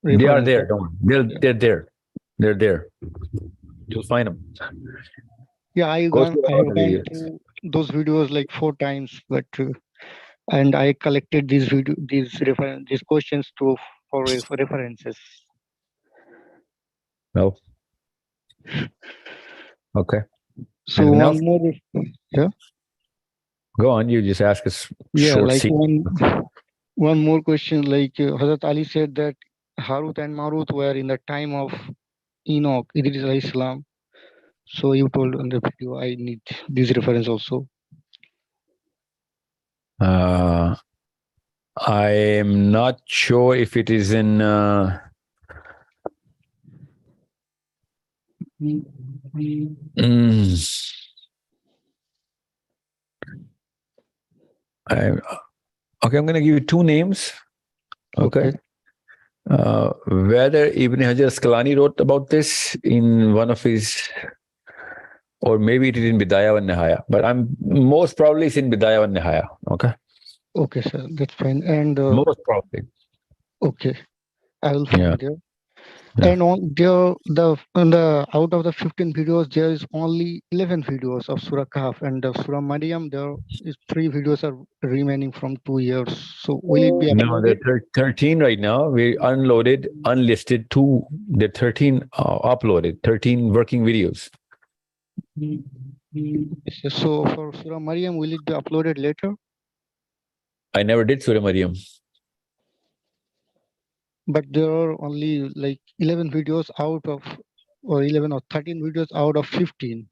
They are reference. there. Don't worry. They're there. They're there. You'll find them. Yeah, I have Go gone through all the videos. through those videos like 4 times, but and I collected these questions for references. No. Okay. So Anything one else? more, Go on. You just ask us short like sequence. one more question. Like Hazrat Ali said that Harut and Marut were in the time of Enoch, Idris alayhi salam. So you told on the video, I need this reference also. I am not sure if it is in. Okay, I'm going to give you 2 names. Okay. Whether Ibn Hajar Asqalani wrote about this in one of his, or maybe it is in Bidaya wa Nihaya, but I'm most probably it's in Bidaya wa Nihaya. Okay. Okay, sir, that's fine. And Most probably. okay, I will find there. Yeah. And on the out of the 15 videos, there is only 11 videos of Surah Kahf, and the Surah Maryam, there is 3 videos are remaining from 2 years. So will it be No, uploaded? there are 13 right now. We unloaded, unlisted 2. There are 13 uploaded, 13 working videos. So for Surah Maryam, will it be uploaded later? I never did Surah Maryam. But there are only like 11 videos out of, or 11 or 13 videos out of 15.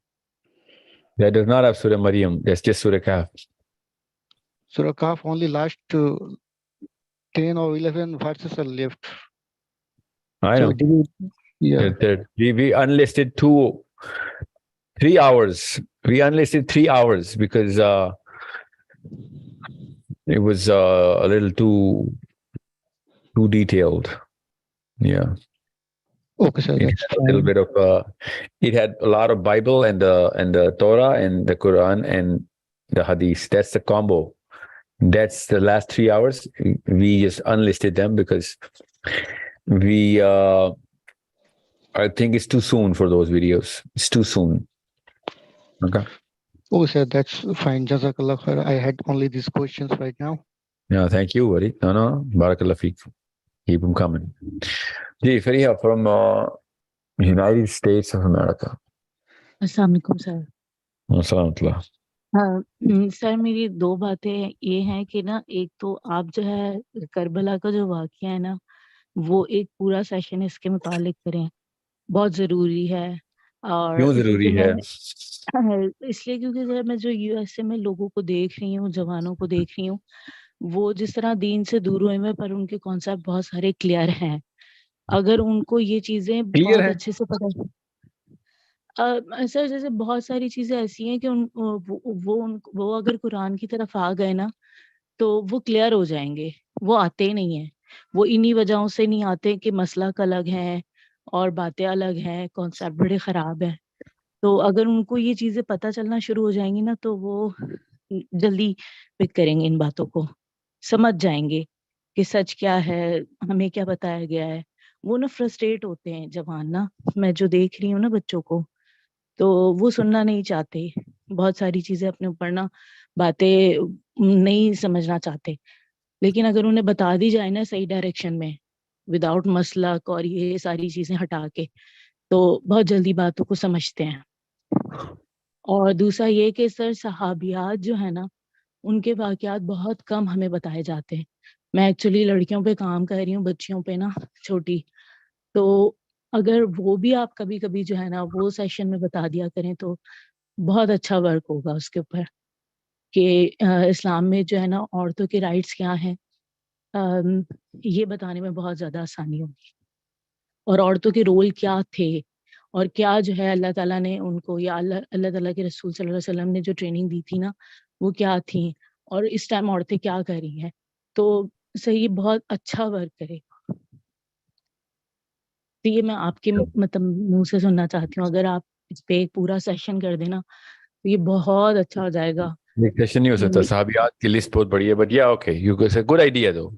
That does not have Surah Maryam. That's just Surah Kahf. Surah Kahf only last 10 or 11 verses are left. I know. We unlisted 3 hours. We unlisted 3 hours because it was a little too detailed. Yeah. Okay, sir. It had a little bit of it had a lot of Bible and the Torah and the Quran and the Hadith. That's the combo. That's the last 3 hours. We just unlisted them because I think it's too soon for those videos. It's too soon. Okay. Oh, sir, that's fine. Jazakallah khair. I had only these questions right now. Yeah, thank you, Wari. No, Barakallah feek. Keep them coming. Ji, Fariha from United States of America. अस्सलामुअलैकुम sir. Assalamualaikum. Sir मेरी 2 बातें ये हैं कि ना, एक तो आप जो है करबला का जो वाक़या है ना, वो एक पूरा सेशन इसके मुतालिक करें, बहुत ज़रूरी है। और क्यों ज़रूरी है? इसलिए क्योंकि सर मैं जो यूएसए में लोगों को देख रही हूँ, जवानों को देख रही हूँ, वो जिस तरह दीन से दूर हुए हैं, पर उनके कॉन्सेप्ट बहुत सारे क्लियर हैं। अगर उनको ये चीज़ें बहुत अच्छे से पता सर, जैसे बहुत सारी चीज़ें ऐसी हैं कि वो अगर कुरान की तरफ आ गए ना, तो वो क्लियर हो जाएँगे। वो आते ही नहीं हैं। वो इन्हीं वजहों से नहीं आते कि मसलक अलग है और बातें अलग हैं, कॉन्सेप्ट बड़े ख़राब हैं। तो अगर उनको ये चीज़ें पता चलना शुरू हो जाएँगी ना, तो वो जल्दी पिक करेंगे इन बातों को, समझ जाएँगे कि सच क्या है, हमें क्या बताया गया है। वो ना फ्रस्ट्रेट होते हैं जवान ना, मैं जो देख रही हूँ ना बच्चों को, तो वो सुनना नहीं चाहते। बहुत सारी चीज़ें अपने ऊपर ना बातें नहीं समझना चाहते। लेकिन अगर उन्हें बता दी जाए ना सही डायरेक्शन में, विदाउट मसलक और ये सारी चीज़ें हटा के, तो बहुत जल्दी बातों को समझते हैं। और दूसरा ये कि सर सहाबियात जो है ना, उनके वाक़यात बहुत कम हमें बताए जाते हैं। मैं एक्चुअली लड़कियों पे काम कर रही हूँ, बच्चियों पे ना छोटी। तो अगर वो भी आप कभी-कभी जो है ना वो सेशन में बता दिया करें, तो بہت اچھا ورک ہوگا اس کے اوپر کہ اسلام میں جو ہے نا عورتوں کے رائٹس کیا ہیں، یہ بتانے میں بہت زیادہ آسانی ہوگی، اور عورتوں کے رول کیا تھے، اور کیا جو ہے اللہ تعالیٰ نے ان کو، یا اللہ تعالیٰ کے رسول صلی اللہ علیہ وسلم نے جو ٹریننگ دی تھی نا وہ کیا تھیں، اور اس ٹائم عورتیں کیا کر رہی ہیں. تو صحیح بہت اچھا ورک کرے گا. تو یہ میں آپ کے مطلب منہ سے سننا چاہتی ہوں. اگر آپ اس پہ ایک پورا سیشن کر دینا تو یہ بہت اچھا ہو جائے گا. سیشن نہیں ہو سکتا، صحابیات کی لسٹ بہت بڑی ہے، بٹ یا okay you gets a good idea دو.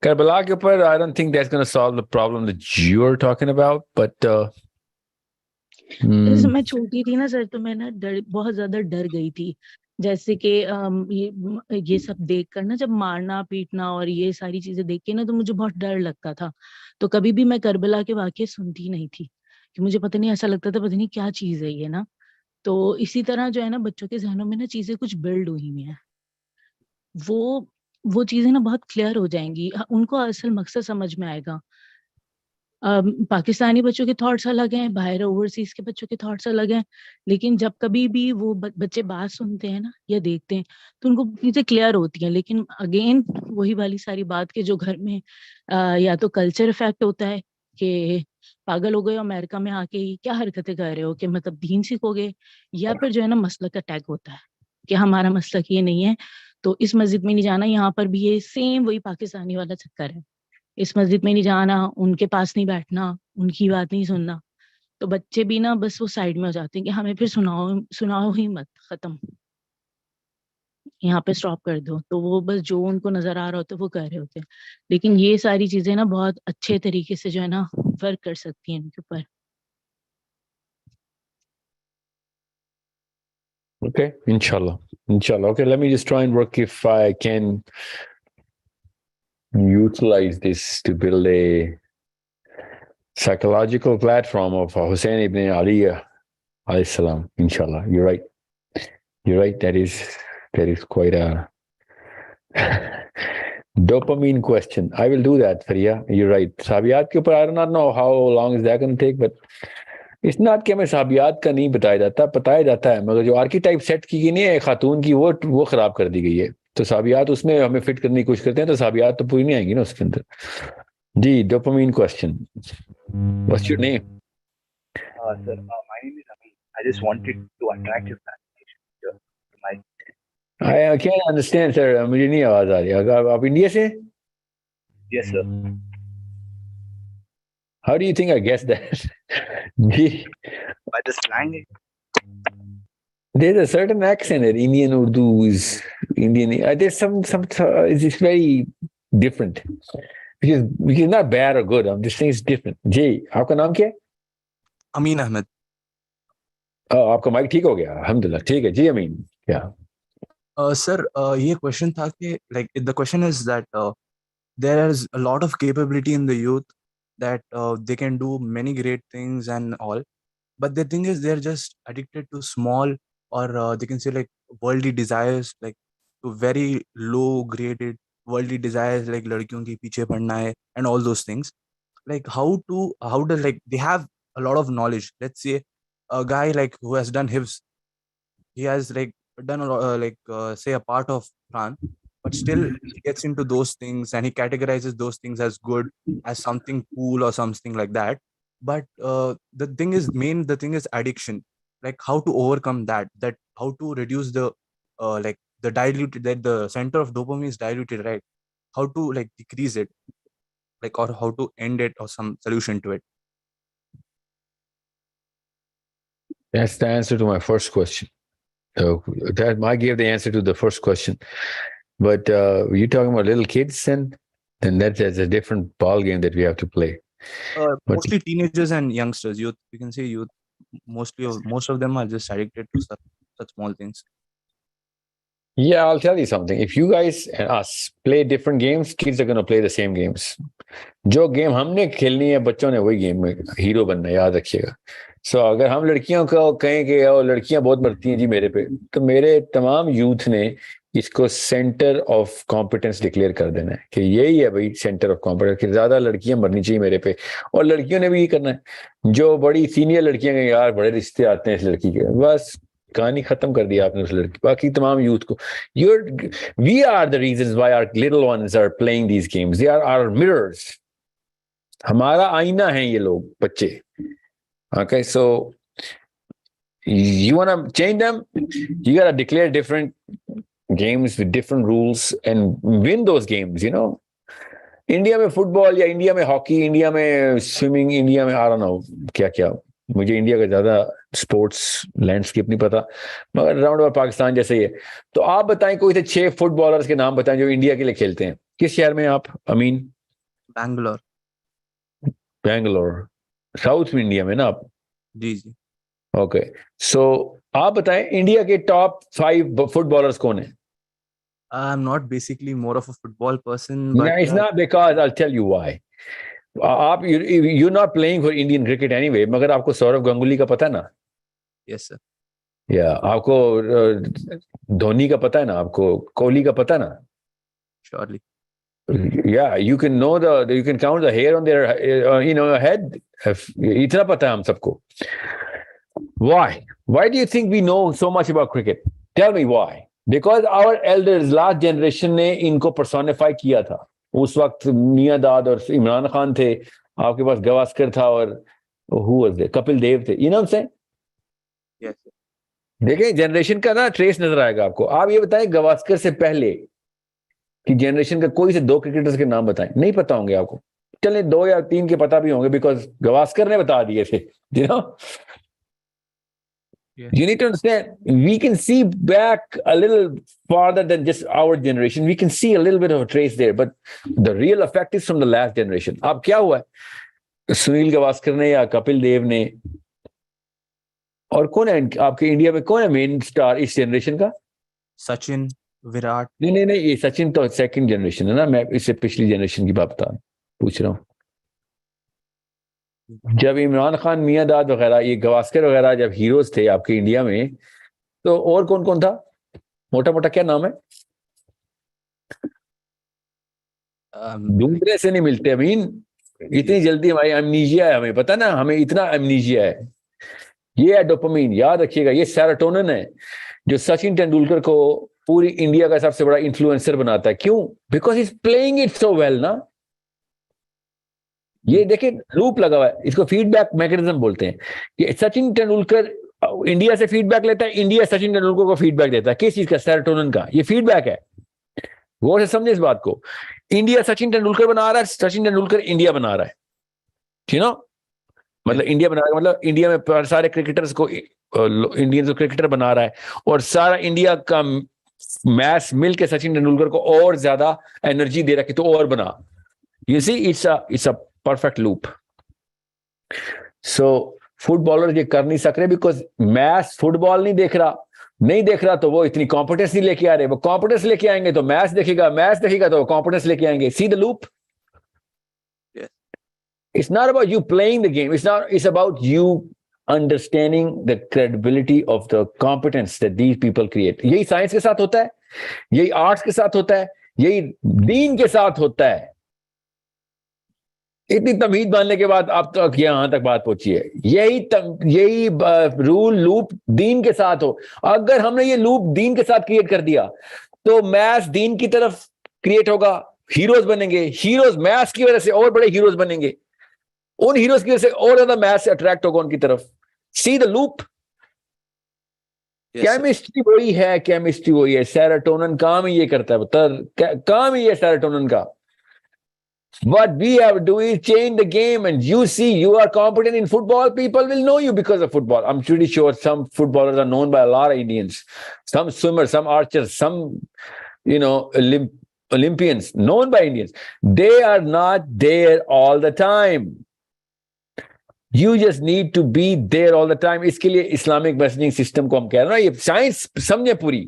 کربلا کے اوپر I don't think that's gonna solve the problem that you are talking about, but جیسے میں چھوٹی تھی نا سر، تو میں نا بہت زیادہ ڈر گئی تھی. جیسے کہ یہ سب دیکھ کر نا، جب مارنا پیٹنا اور یہ ساری چیزیں دیکھ کے نا، تو مجھے بہت ڈر لگتا تھا. تو کبھی بھی میں کربلا کے واقعے سنتی نہیں تھی، کہ مجھے پتہ نہیں، ایسا لگتا تھا پتہ نہیں کیا چیز ہے یہ نا. تو اسی طرح جو ہے نا بچوں کے ذہنوں میں نا چیزیں کچھ بلڈ ہوئی ہوئی ہیں، وہ چیزیں نا بہت کلیئر ہو جائیں گی، ان کو اصل مقصد سمجھ میں آئے گا. پاکستانی بچوں کے تھاٹس الگ ہیں، باہر اوورسیز کے بچوں کے تھاٹس الگ ہیں، لیکن جب کبھی بھی وہ بچے بات سنتے ہیں نا یا دیکھتے ہیں تو ان کو چیزیں کلیئر ہوتی ہیں. لیکن اگین وہی والی ساری بات کہ جو گھر میں یا تو کلچر افیکٹ ہوتا ہے کہ پاگل ہو گئے امریکہ میں آ کے ہی کیا حرکتیں کر رہے ہو، کہ مطلب دین سیکھو گے، یا پھر جو ہے نا مسلک اٹیک ہوتا ہے کہ ہمارا مسلک یہ نہیں ہے تو اس مسجد میں نہیں جانا. یہاں پر بھی یہ سیم وہی پاکستانی والا چکر ہے، اس مسجد میں نہیں جانا، ان کے پاس نہیں بیٹھنا، ان کی بات نہیں سننا. تو بچے بھی نا بس وہ سائڈ میں ہو جاتے ہیں کہ ہمیں پھر سناؤ ہی مت، ختم، یہاں پہ اسٹاپ کر دو. تو وہ بس جو ان کو نظر آ رہا ہوتا ہے وہ کہہ رہے ہوتے ہیں. لیکن یہ ساری چیزیں نا بہت اچھے طریقے سے جو ہے نا ورک کر سکتی ہیں ان کے اوپر. okay, inshallah. Okay, let me just try and work if I can utilize this to build a psychological platform of Hussein ibn Ali alayhi salam. Inshallah, you're right. That is quite a dopamine question. I will do that, Faria. You're right. صحابیات کے اوپر I do not know how long is that going to take, but it's not کہ ہمیں صحابیات کا نہیں بتایا جاتا ہے، مگر جو آرکیٹائپ سیٹ کی گئی نہیں ہے خاتون کی، وہ خراب کر دی گئی ہے. تو صحابیات اس میں ہمیں فٹ کرنے کی کوشش کرتے ہیں، تو صحابیات تو پوری نہیں آئیں گی نا اس کے اندر. جی dopamine question. What's your name? Sir, my name is Amin. I just wanted to attract your imagination to my. I can't understand, sir. مجھے نہیں آواز آ رہی. آپ انڈیا سے؟ Yes, sir. How do you think I guessed that? G. By the slang. There's a certain accent that Indian Urdu is Indian. There's some it's very different. Which is not bad or good. I'm just saying it's different. جی آپ کا نام کیا ہے؟ امین احمد. آپ کا mic ٹھیک ہو گیا؟ الحمدللہ ٹھیک ہے. جی امین کیا سر یہ کوشچن تھا کہ like the question is that there is a lot of capability in the youth that they can do many great things and all, but the thing is they're just addicted to small or they can say like worldly desires, like to very low graded worldly desires like ladkiyon ke piche padna hai and all those things. Like how does, like they have a lot of knowledge, let's say a guy like who has done hifz, he has like done a lot, say a part of Quran, but still he gets into those things and he categorizes those things as good, as something cool or something like that. But the thing is addiction. Like how to overcome that how to reduce the like the diluted, that the center of dopamine is diluted, right? How to like decrease it, like, or how to end it, or some solution to it. That's the answer to my first question. So that I gave the answer to the first question. But you're talking about little kids, then that's a different ball game that we have to play. Mostly teenagers and youngsters, youth. You can say youth. Most of them are just addicted to such small things. Yeah, I'll tell you something. If you guys and us play different games, kids are going to play the same games. جو game ہم نے کھیلنی ہے بچوں نے وہی game میں hero بننا ہے، یاد رکھیے گا. سو اگر ہم لڑکیوں کو کہیں کہ لڑکیاں بہت مرتی ہیں جی میرے پہ، تو میرے تمام یوتھ نے اس کو سینٹر آف کمپیٹنس ڈکلیئر کر دینا ہے کہ یہی ہے بھائی سینٹر آف کمپیٹنس، کہ زیادہ لڑکیاں مرنی چاہیے میرے پہ. اور لڑکیوں نے بھی یہ کرنا ہے، جو بڑی سینئر لڑکیاں گئی یار بڑے رشتے آتے ہیں اس لڑکی کے، بس کہانی ختم کر دیا آپ نے اس لڑکی, باقی تمام یوتھ کو. We are the reasons why our little ones are playing these games. They are our mirrors. ہمارا آئینہ ہیں یہ لوگ, بچے. Okay, so you want to change them, you got to declare different games with different rules and win those games, you know. India میں fit بال یا India میں hockey, India میں سوئمنگ, انڈیا میں I don't know کیا کیا, مجھے India کا زیادہ اسپورٹس لینڈسکیپ نہیں پتا, مگر راؤنڈ اوور پاکستان جیسے ہی ہے. تو آپ بتائیں کوئی سے 6 فٹ بالرز کے نام بتائیں جو انڈیا کے لیے کھیلتے ہیں. کس شہر میں آپ امین؟ بینگلور. بینگلور, ساؤتھ میں انڈیا میں نا آپ؟ جی جی. اوکے, سو آپ بتائیں انڈیا کے ٹاپ 5 فٹ بالرز کون ہیں؟ I'm not basically more of a football person, No, but it's not, because I'll tell you why. آپ you're not playing for Indian cricket anyway, مگر آپ کو سورو گنگولی کا پتہ ہے نا؟ yes sir. یا آپ کو دھونی کا پتہ ہے نا, آپ کو کوہلی کا پتہ ہے نا؟ Surely. Yeah, you can know you can count the hair on their head. اتنا پتہ ہے ہم سب کو. Why do you think we know so much about cricket? Tell me why. Because our elders, last generation نے ان کو پرسونیفائی کیا تھا. اس وقت میاں داد اور عمران خان تھے, آپ کے پاس گواسکر تھا, اور who was there? Kapil Dev تھے. You know what I'm saying? Yes sir. دیکھیں جنریشن کا نا ٹریس نظر آئے گا آپ کو. آپ یہ بتائیں گواسکر سے پہلے کی جنریشن کا کوئی سے 2 کرکٹرز کے نام بتائیں. نہیں پتا ہوں گے آپ کو. چلیں 2 یا 3 کے پتا بھی ہوں گے, بیکاز گواسکر نے بتا دیے تھے. You know? Yes. You need to understand, we can see back a little farther than just our generation. We can see a little bit of a trace there, but the real effect is from the last generation. اب کیا ہوا ہے, سنیل گواسکر نے یا کپل دیو نے, اور کون ہے آپ کے انڈیا میں, کون ہے مین سٹار اس جنریشن کا؟ سچن, وراٹ. نہیں, یہ سچن تو سیکنڈ جنریشن ہے نا, میں اس سے پچھلی جنریشن کی بات پوچھ رہا ہوں. جب عمران خان, میاں داد وغیرہ, یہ گواسکر وغیرہ جب ہیروز تھے آپ کے انڈیا میں, تو اور کون کون تھا موٹا موٹا, کیا نام ہے؟ ڈھونڈنے سے نہیں ملتے امین, اتنی جلدی ہماری امنیجیا ہے, ہمیں پتا نا, ہمیں اتنا امنیجیا ہے. یہ ہے ڈوپامین, یاد رکھیے گا, یہ سیروٹونن ہے جو سچن تندولکر کو پوری انڈیا کا سب سے بڑا انفلوئنسر بناتا ہے. کیوں؟ Because is playing it so well نا. یہ دیکھیں لوپ لگا ہوا ہے, اس کو فیڈ بیک میکینزم بولتے ہیں. کہ سچن تندولکر انڈیا سے فیڈ بیک لیتا ہے, انڈیا سچن تندولکر کو فیڈ بیک دیتا ہے. کس چیز کا؟ سیروٹونن کا. یہ فیڈ بیک ہے, غور سے سمجھے اس بات کو. انڈیا سچن تندولکر بنا رہا ہے, سچن تندولکر انڈیا بنا رہا ہے. ٹھیک نا, مطلب انڈیا بنا رہا ہے, مطلب انڈیا میں سارے کرکٹرز کو انڈین کرکٹر بنا رہا ہے, اور سارا انڈیا کا میچ مل کے سچن تندولکر کو اور زیادہ انرجی دے رہا ہے کہ تو اور بنا. You see, it's a perfect loop. So footballer یہ کر نہیں سک رہے, بیکاز میچ فٹ بال نہیں دیکھ رہا تو وہ اتنی کانفیڈنس نہیں لے کے آ رہے. وہ کانفیڈنس لے کے آئیں گے تو میچ دیکھے گا تو وہ کانفیڈنس لے کے آئیں گے. See the loop? Yes. It's not about you playing the game. It's about you understanding the credibility of the competence that these people create. یہی سائنس کے ساتھ ہوتا ہے, یہی آرٹس کے ساتھ ہوتا ہے, یہی دین کے ساتھ ہوتا ہے. اتنی تمہید باندھنے کے بعد آپ تک یہاں تک بات پہنچی ہے. یہی رول لوپ دین کے ساتھ ہو. اگر ہم نے یہ لوپ دین کے ساتھ کریٹ کر دیا تو میچ دین کی طرف کریٹ ہوگا, ہیروز بنیں گے. ہیروز میچ کی وجہ سے اور بڑے ہیروز بنیں گے, ان ہیروز کی وجہ سے اور زیادہ میچ سے اٹریکٹ ہوگا ان کی طرف. سی دا لوپ. کیمسٹری وہی ہے. سیروٹونن کام ہی یہ کرتا ہے, کام ہی ہے سیروٹونن کا. What we have to do is change the game, and you see you are competent in football, people will know you because of football. I'm pretty sure some footballers are known by a lot of Indians, some swimmers, some archers, some Olympians known by Indians. They are not there all the time. You just need to be there all the time. اس کے لیے Islamic messaging system کو ہم کہہ رہے ہیں نا, یہ science سمجھے پوری.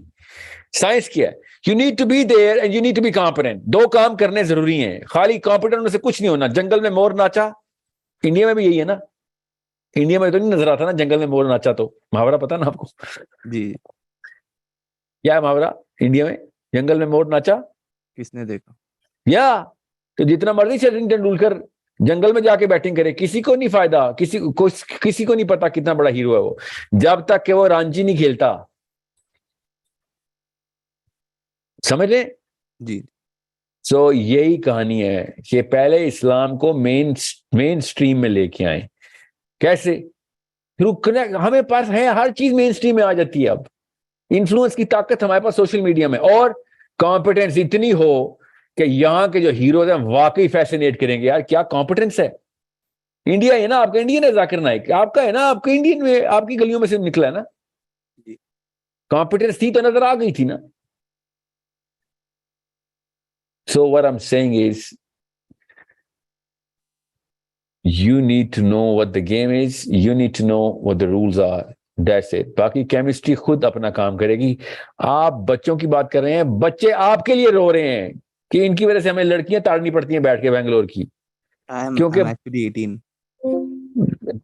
سائنس کیا ہے؟ You need to be there and you need to be competent. 2 کام کرنے ضروری ہیں, خالی کمپیٹنٹ ہونے سے کچھ نہیں ہونا. جنگل میں مور ناچا, انڈیا میں بھی یہی ہے نا. انڈیا میں تو نہیں نظر آتا نا جنگل میں مور ناچا, تو محاورہ پتا نا آپ کو؟ جی. کیا ہے محاورہ انڈیا میں؟ جنگل میں مور ناچا کس نے دیکھا؟ یا تو جتنا مرضی سچن تندولکر جنگل میں جا کے بیٹنگ کرے, کسی کو نہیں فائدہ, کسی کو نہیں پتا کتنا بڑا ہیرو ہے وہ, جب تک کہ وہ رانجی نہیں کھیلتا. سمجھ لیں جی. سو یہی کہانی ہے کہ پہلے اسلام کو مین سٹریم میں لے کے آئیں. کیسے؟ ہمیں پاس ہے, ہر چیز مین سٹریم میں آ جاتی ہے. اب انفلوئنس کی طاقت ہمارے پاس سوشل میڈیا میں, اور کمپیٹنس اتنی ہو کہ یہاں کے جو ہیروز ہیں واقعی فیسینیٹ کریں گے. یار کیا کمپیٹنس ہے. انڈیا ہے نا آپ کا, انڈین ہے ذاکر نائک, آپ کا ہے نا, آپ کا انڈین میں, آپ کی گلیوں میں سے نکلا ہے نا. کمپیٹنس تھی تو نظر آ گئی تھی نا. So what I'm saying is, you need to know what the game is, you need to know what the rules are. That's it. باقی کیمسٹری خود اپنا کام کرے گی. آپ بچوں کی بات کر رہے ہیں, بچے آپ کے لیے رو رہے ہیں کہ ان کی وجہ سے ہمیں لڑکیاں تاڑنی پڑتی ہیں بیٹھ کے بنگلور کی. کیونکہ I'm actually 18.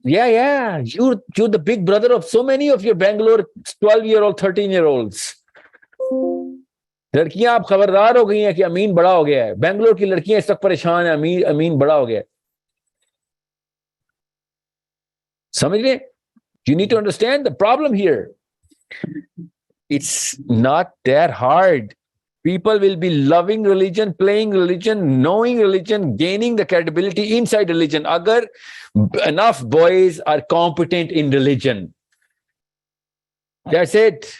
yeah, you're the big brother of so many of your Bangalore 12-year-old, 13-year-olds. لڑکیاں آپ خبردار ہو گئی ہیں کہ امین بڑا ہو گیا ہے. بنگلور کی لڑکیاں اس وقت پریشان ہیں, امین بڑا ہو گیا ہے. سمجھ لیں, you need to understand the problem here. It's not that hard. People will be loving religion, playing religion, knowing religion, gaining the credibility inside religion. Agar enough boys are competent in religion. That's it.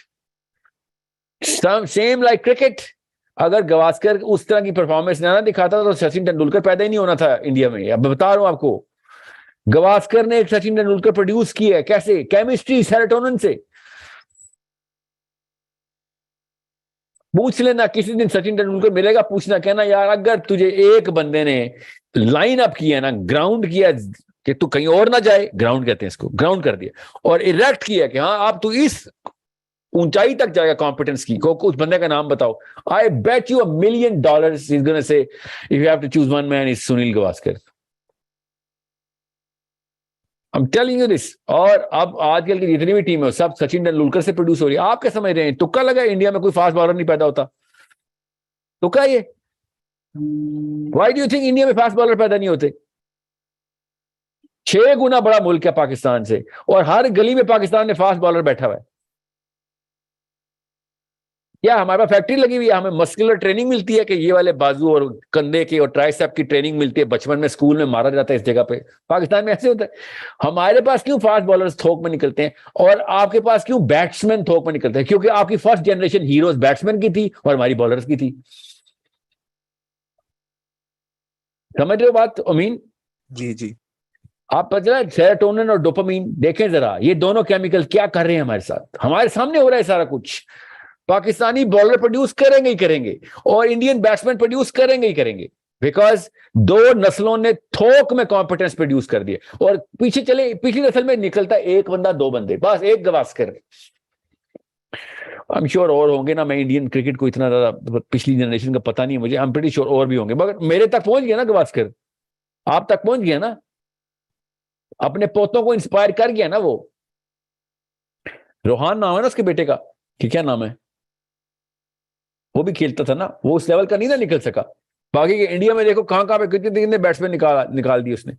Same like cricket. اگر گواسکر اس طرح کی performance نہ دکھاتا تو سچن ٹینڈولکر پیدا ہی نہیں ہونا تھا انڈیا میں. اب بتا رہا ہوں آپ کو, گواسکر نے ایک سچن ٹینڈولکر پروڈیوس کیا ہے. کیسے؟ کیمسٹری, سیروٹونن سے. پوچھ لینا کسی دن سچن ٹینڈولکر ملے گا, پوچھنا, کہنا یار اگر تجھے ایک بندے نے لائن اپ کیا نا, گراؤنڈ کیا کہ تو کہیں اور نہ جائے, گراؤنڈ کہتے ہیں اس کو, گراؤنڈ کر دیا, اور اریکٹ کیا کہ ہاں آپ تو اس اونچائی تک جائے گا کمپیٹنس کی, کو اس بندے کا نام بتاؤ. I bet you $1 million he's going to say, if you have to choose one man, it's Sunil Gavaskar. I'm telling you this. اور اب آج کل کی جتنی بھی ٹیم ہے سب سچن ٹینڈولکر سے پروڈیوس ہو رہی ہے. آپ کیا سمجھ رہے ہیں تکا لگا انڈیا میں کوئی فاسٹ بالر نہیں پیدا ہوتا؟ تکا یہ. Why do you think India میں فاسٹ بالر پیدا نہیں ہوتے؟ 6 گنا بڑا ملک ہے پاکستان سے, اور ہر گلی میں پاکستان میں فاسٹ بالر بیٹھا ہوا ہے. کیا ہمارے پاس فیکٹری لگی ہوئی ہے؟ ہمیں مسکولر ٹریننگ ملتی ہے کہ یہ والے بازو اور کندھے کے اور ٹرائسیپ کی ٹریننگ ملتی ہے, بچپن میں اسکول میں مارا جاتا ہے اس جگہ پہ. پاکستان میں ایسے ہوتا ہے. ہمارے پاس کیوں فاسٹ بالرز تھوک میں نکلتے ہیں, اور آپ کے پاس کیوں بیٹسمین تھوک میں نکلتے ہیں؟ کیونکہ آپ کی فرسٹ جنریشن ہیروز بیٹسمین کی تھی اور ہماری بالرز کی تھی. سمجھ رہے ہو بات امین؟ جی جی. آپ پتا سیروٹونن اور ڈوپامین دیکھیں ذرا, یہ دونوں کیمیکل کیا کر رہے ہیں ہمارے ساتھ. ہمارے سامنے ہو رہا ہے سارا کچھ. پاکستانی بالر پروڈیوس کریں گے ہی کریں گے, اور انڈین بیٹسمین پروڈیوس کریں گے ہی کریں گے, بیکاز 2 نسلوں نے تھوک میں کمپیٹنس پروڈیوس کر دیا. اور پیچھے چلے, پچھلی نسل میں نکلتا ایک بندہ 2 بندے, بس ایک گواسکر. I'm sure اور ہوں گے نا, میں انڈین کرکٹ کو اتنا زیادہ پچھلی جنریشن کا پتہ نہیں ہے مجھے, I'm pretty sure اور بھی ہوں گے, مگر میرے تک پہنچ گیا نا گواسکر, آپ تک پہنچ گیا نا, اپنے پوتوں کو انسپائر کر گیا نا. وہ روحان نام ہے نا اس کے بیٹے کا, کہ کیا نام ہے, وہ بھی کھیلتا تھا نا, وہ اس لیول کا نہیں نا نکل سکا. باقی کہ انڈیا میں دیکھو کہاں پہ کتنے بیٹسمین نکال دی اس نے.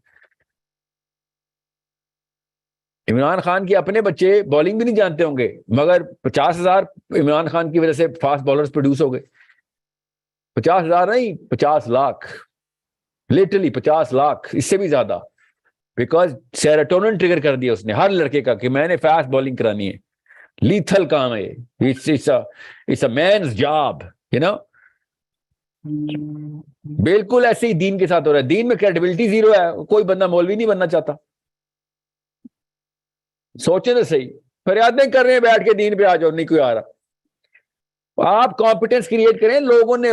عمران خان کے اپنے بچے بالنگ بھی نہیں جانتے ہوں گے, مگر 50,000 عمران خان کی وجہ سے فاسٹ بالرز پروڈیوس ہو گئے. 50,000 نہیں, 50 لاکھ, لٹرلی 50 لاکھ, اس سے بھی زیادہ, بیکاز سیروٹونن ٹریگر کر دیا اس نے ہر لڑکے کا کہ میں نے فاسٹ بالنگ کرانی ہے. لیتھل کام ہے, it's a man's job, you know. بالکل ایسے ہی دین کے ساتھ ہو رہا ہے. دین میں کریڈیبلٹی زیرو ہے, کوئی بندہ مولوی نہیں بننا چاہتا. سوچیں تو صحیح, فریادیں کر رہے ہیں بیٹھ کے دین پہ آ جاؤ, نہیں کوئی آ رہا. آپ کانفیڈنس کریٹ کریں, لوگوں نے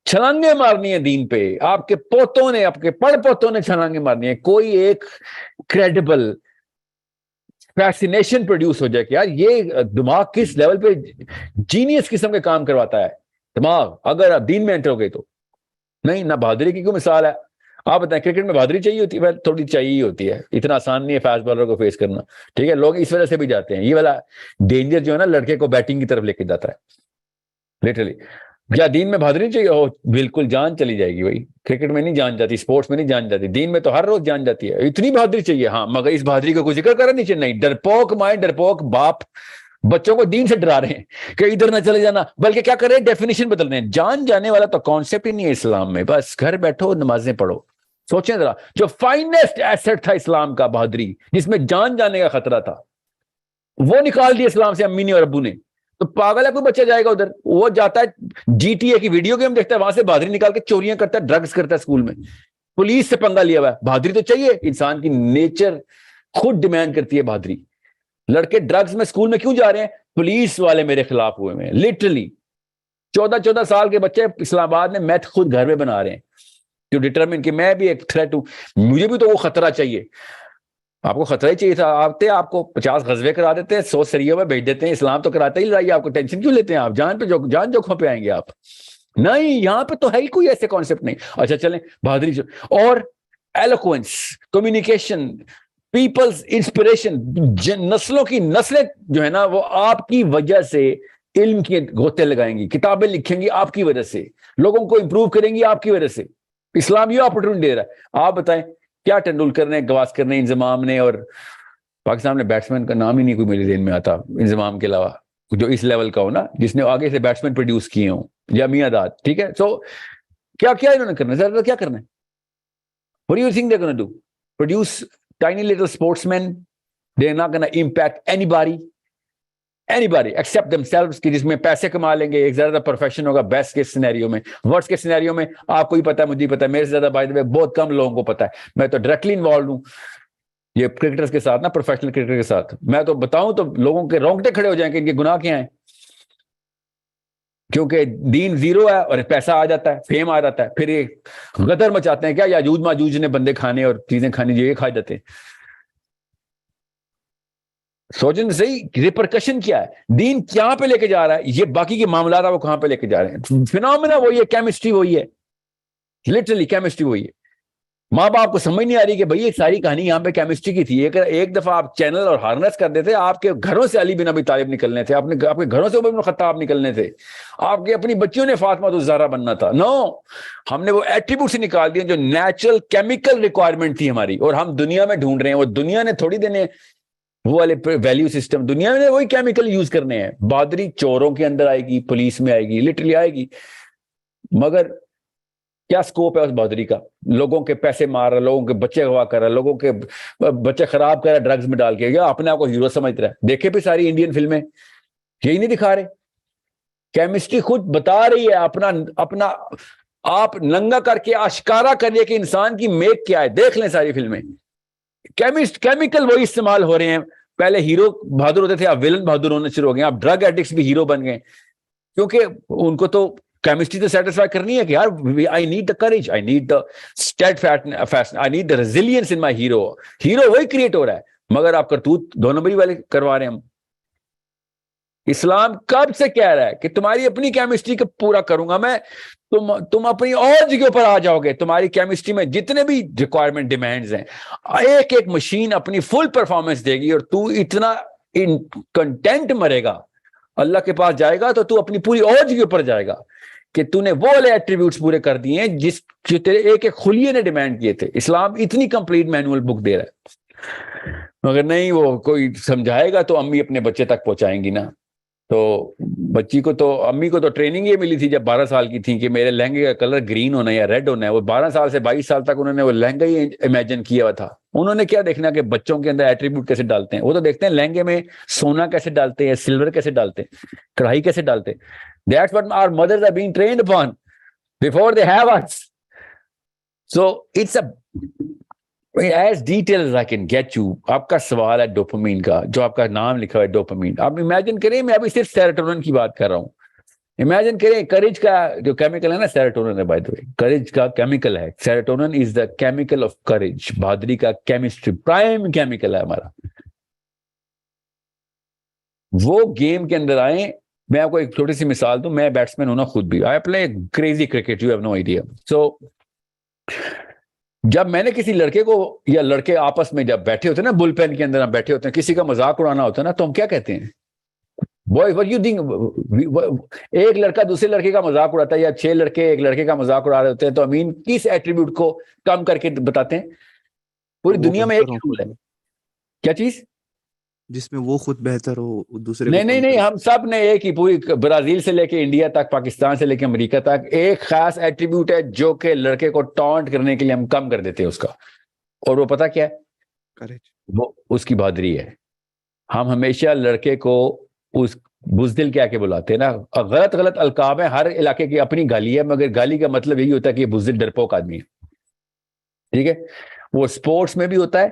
چھلانگیں مارنی ہیں دین پہ, آپ کے پوتوں نے, آپ کے پڑ پوتوں نے چھلانگیں مارنی ہیں. کوئی ایک کریڈیبل فیسینیشن پروڈیوس ہو جائے کہ یار یہ دماغ کس لیول پہ جینیس قسم کے کام کرواتا ہے دماغ, اگر آپ دین میں انٹر ہو گئے تو. نہیں, نہ بہادری کی کوئی مثال ہے. آپ بتائیں کرکٹ میں بہادری چاہیے ہوتی ہے؟ تھوڑی چاہیے ہی ہوتی ہے, اتنا آسان نہیں ہے فاسٹ بالر کو فیس کرنا. ٹھیک ہے, لوگ اس وجہ سے بھی جاتے ہیں. یہ والا ڈینجر جو ہے نا لڑکے کو بیٹنگ کی طرف لے کے جاتا ہے لٹرلی. کیا دین میں بہادری چاہیے؟ ہو بالکل جان چلی جائے گی بھائی. کرکٹ میں نہیں جان جاتی, اسپورٹس میں نہیں جان جاتی, دین میں تو ہر روز جان جاتی ہے. اتنی بہادری چاہیے, ہاں, مگر اس بہادری کا کوئی ذکر کرا نہیں چاہیے. نہیں, ڈرپوک مائیں ڈرپوک باپ بچوں کو دین سے ڈرا رہے ہیں کہ ادھر نہ چلے جانا, بلکہ کیا کر رہے ہیں, ڈیفینیشن بدل رہے ہیں. جان جانے والا تو کانسیپٹ ہی نہیں ہے اسلام میں. بس گھر بیٹھو نمازیں پڑھو. سوچیں ذرا, جو فائنسٹ ایسٹ تھا اسلام کا, بہادری, جس میں جان جانے کا خطرہ تھا, وہ نکال دیا اسلام سے امی نے اور ابو نے. تو پاگل ہے کوئی بچہ جائے گا ادھر؟ وہ جاتا ہے جی ٹی اے کی ویڈیو گیم دیکھتا ہے, وہاں سے بہادری نکال کے چوریاں کرتا ہے, ڈرگز کرتا ہے اسکول میں. پولیس سے پنگا لیا ہوا ہے. بہادری تو چاہیے, انسان کی نیچر خود ڈیمانڈ کرتی ہے بہادری. لڑکے ڈرگز میں اسکول میں کیوں جا رہے ہیں؟ پولیس والے میرے خلاف ہوئے ہیں لٹرلی. 14 سال کے بچے اسلام آباد میں میتھ خود گھر میں بنا رہے ہیں, جو ڈٹرمن کہ میں بھی ایک تھریٹ ہوں, مجھے بھی تو وہ خطرہ چاہیے. آپ کو خطرہ ہی چاہیے تھا, آپ کو 50 غزوے کرا دیتے ہیں, 100 سریوں میں بھیج دیتے ہیں. اسلام تو کراتا ہی لڑائی, آپ کو ٹینشن کیوں لیتے ہیں؟ آپ جان جوکھوں پہ آئیں گے آپ. نہیں, یہاں پہ تو ہے ہی کوئی ایسے کانسیپٹ نہیں. اچھا چلیں, بہادری اور ایلوکوینس, کمیونیکیشن, پیپلز انسپریشن, نسلوں کی نسلیں جو ہے نا وہ آپ کی وجہ سے علم کے گوتے لگائیں گی, کتابیں لکھیں گی آپ کی وجہ سے, لوگوں کو امپروو کریں گی آپ کی وجہ سے. اسلام یہ اپرچونٹی دے رہا ہے. آپ بتائیں کیا ٹنڈولکر نے, گواسکر نے, انضمام نے, اور پاکستان میں بیٹسمین کا نام ہی نہیں کوئی میرے ذہن میں آتا انضمام کے علاوہ, جو اس لیول کا ہو نا, جس نے آگے سے بیٹسمین پروڈیوس کیے ہوں, یا میاں داد. ٹھیک ہے, سو کیا انہوں نے کرنا ہے, زیادہ کیا کرنا ہے؟ What do you think they're going to do? Produce tiny little sportsmen? They're not going to impact anybody except themselves, کہ جس میں پیسے کما لیں گے, ایک زیادہ پروفیشن ہوگا بیسٹ کے سینیریو میں. ورسٹ کے سینیریو میں آپ کو ہی پتا ہے, مجھے ہی پتا ہے, میرے سے زیادہ بائی دی وے بہت کم لوگوں کو پتا ہے. میں تو ڈائریکٹلی انوالوڈ ہوں یہ کرکٹرز کے ساتھ نا, پروفیشنل کرکٹر کے ساتھ. میں تو بتاؤں تو لوگوں کے رونگٹے کھڑے ہو جائیں کہ ان کے گناہ کیا ہیں, کیونکہ دین زیرو ہے اور پیسہ آ جاتا ہے, فیم آ جاتا ہے, پھر یہ غدر مچاتے ہیں. کیا یاجوج ماجوج نے بندے کھانے اور چیزیں کھانی جو یہ کھا جاتے ہیں. سوچیں صحیح ریپرکشن کیا ہے, دین کہاں پہ لے کے جا رہا ہے, یہ باقی کے معاملات وہ کہاں پہ لے کے جا رہے ہیں. فینومینا وہی ہے, کیمسٹری وہی ہے, لٹرلی کیمسٹری وہی ہے. ماں باپ کو سمجھ نہیں آ رہی کہ بھائی ایک ساری کہانی یہاں پہ کیمسٹری کی تھی. ایک دفعہ آپ چینل اور ہارنس کر دیتے, آپ کے گھروں سے علی بن ابی طالب نکلنے تھے, آپ کے گھروں سے عمر بن خطاب نکلنے تھے, آپ کے اپنی بچیوں نے فاطمہ الزہرا بننا تھا. نو, ہم نے وہ ایٹریبیوٹس نکال دیے جو نیچرل کیمیکل ریکوائرمنٹ تھی ہماری, اور ہم دنیا میں ڈھونڈ رہے ہیں. وہ دنیا نے تھوڑی دینے وہ والے ویلیو سسٹم, دنیا میں وہی کیمیکل یوز کرنے ہیں. بہادری چوروں کے اندر آئے گی, پولیس میں آئے گی, لٹرلی آئے گی. مگر کیا سکوپ ہے اس بہادری کا؟ لوگوں کے پیسے مار رہا, لوگوں کے بچے گوا کر رہا, لوگوں کے بچے خراب کر رہا ڈرگز میں ڈال کے, یا اپنے آپ کو ہیرو سمجھ رہا ہے. دیکھے بھی ساری انڈین فلمیں یہی نہیں دکھا رہے. کیمسٹری خود بتا رہی ہے اپنا آپ ننگا کر کے آشکارا کریے کہ انسان کی میک کیا ہے. دیکھ لیں ساری فلمیں, کیمیکل وہی استعمال ہو رہے ہیں. پہلے ہیرو بہادر ہوتے تھے, اب ویلن بہادر ہونے شروع ہو گئے. اب ڈرگ ایڈکٹس بھی ہیرو بن گئے, کیونکہ ان کو تو کیمسٹری تو سیٹسفائی کرنی ہے کہ یار I need the courage, I need the steadfastness, I need the resilience in my hero. Hero وہی کریٹ ہو رہا ہے, مگر آپ کرتوت 2 نمبری والے کروا رہے ہیں. ہم اسلام کب سے کہہ رہا ہے کہ تمہاری اپنی کیمسٹری کو پورا کروں گا میں, تم اپنی اور جگہ پر آ جاؤ گے. تمہاری کیمسٹری میں جتنے بھی ریکوائرمنٹ ڈیمانڈز ہیں, ایک مشین اپنی فل پرفارمنس دے گی, اور تو اتنا کنٹینٹ مرے گا, اللہ کے پاس جائے گا تو تو اپنی پوری اور جگہ پر جائے گا کہ تو نے وہ والے ایٹریبیوٹس پورے کر دیے ہیں جو تیرے ایک خلیے نے ڈیمانڈ کیے تھے. اسلام اتنی کمپلیٹ مینول بک دے رہا ہے, مگر نہیں, وہ کوئی سمجھائے گا تو امی اپنے بچے تک پہنچائیں گی نا. تو بچی کو تو, امی کو تو ٹریننگ یہ ملی تھی جب 12 سال کی تھی کہ میرے لہنگے کا کلر گرین ہونا ہے یا ریڈ ہونا ہے. وہ 12 سال سے 22 سال تک انہوں نے وہ لہنگا ہی امیجن کیا ہوا تھا. انہوں نے کیا دیکھنا کہ بچوں کے اندر ایٹریبیوٹ کیسے ڈالتے ہیں. وہ تو دیکھتے ہیں لہنگے میں سونا کیسے ڈالتے ہیں, سلور کیسے ڈالتے ہیں, کڑھائی کیسے ڈالتے ہیں. That's what our mothers are being trained upon before they have us. So it's as detailed as I can get you. آپ کا سوال ہے ڈوپامین کا, جو آپ کا نام لکھا ہے ڈوپامین. آپ امیجن کریں, میں ابھی صرف سیروٹونن کی بات کر رہا ہوں. امیجن کریں کریج کا جو کیمیکل ہے نا, سیروٹونن ہے بائی دی وے, کریج کا کیمیکل ہے. سیروٹونن از دا کیمیکل آف کریج. بہادری کا کیمسٹری پرائم کیمیکل ہے ہمارا. وہ گیم کے اندر آئیں. میں آپ کو ایک چھوٹی سی مثال دوں, میں بیٹسمین ہوں نا خود بھی. I play crazy cricket, you have no idea. So جب میں نے کسی لڑکے کو, یا لڑکے آپس میں جب بیٹھے ہوتے ہیں نا, بل پین کے اندر ہم بیٹھے ہوتے ہیں, کسی کا مذاق اڑانا ہوتا ہے نا, تو ہم کیا کہتے ہیں؟ Boys, what do you think? ایک لڑکا دوسرے لڑکے کا مذاق اڑاتا ہے یا 6 لڑکے ایک لڑکے کا مذاق اڑا رہے ہوتے ہیں, تو امین کس ایٹریبیوٹ کو کم کر کے بتاتے ہیں؟ پوری دنیا میں ایک رول ہے. کیا چیز؟ جس میں وہ خود بہتر ہو دوسرے نہیں نہیں نہیں, ہم سب نے ایک ہی, پوری برازیل سے لے کے انڈیا تک, پاکستان سے لے کے امریکہ تک, ایک خاص ایٹریبیوٹ ہے جو کہ لڑکے کو ٹانٹ کرنے کے لیے ہم کم کر دیتے ہیں اس کا, اور وہ پتہ کیا ہے؟ وہ اس کی بہادری ہے. ہم ہمیشہ لڑکے کو اس بزدل کیا کے بلاتے ہیں نا, غلط غلط القاب ہیں, ہر علاقے کی اپنی گالی ہے, مگر گالی کا مطلب یہی ہوتا ہے کہ یہ بزدل ڈرپوک آدمی ہے. ٹھیک ہے, وہ سپورٹس میں بھی ہوتا ہے,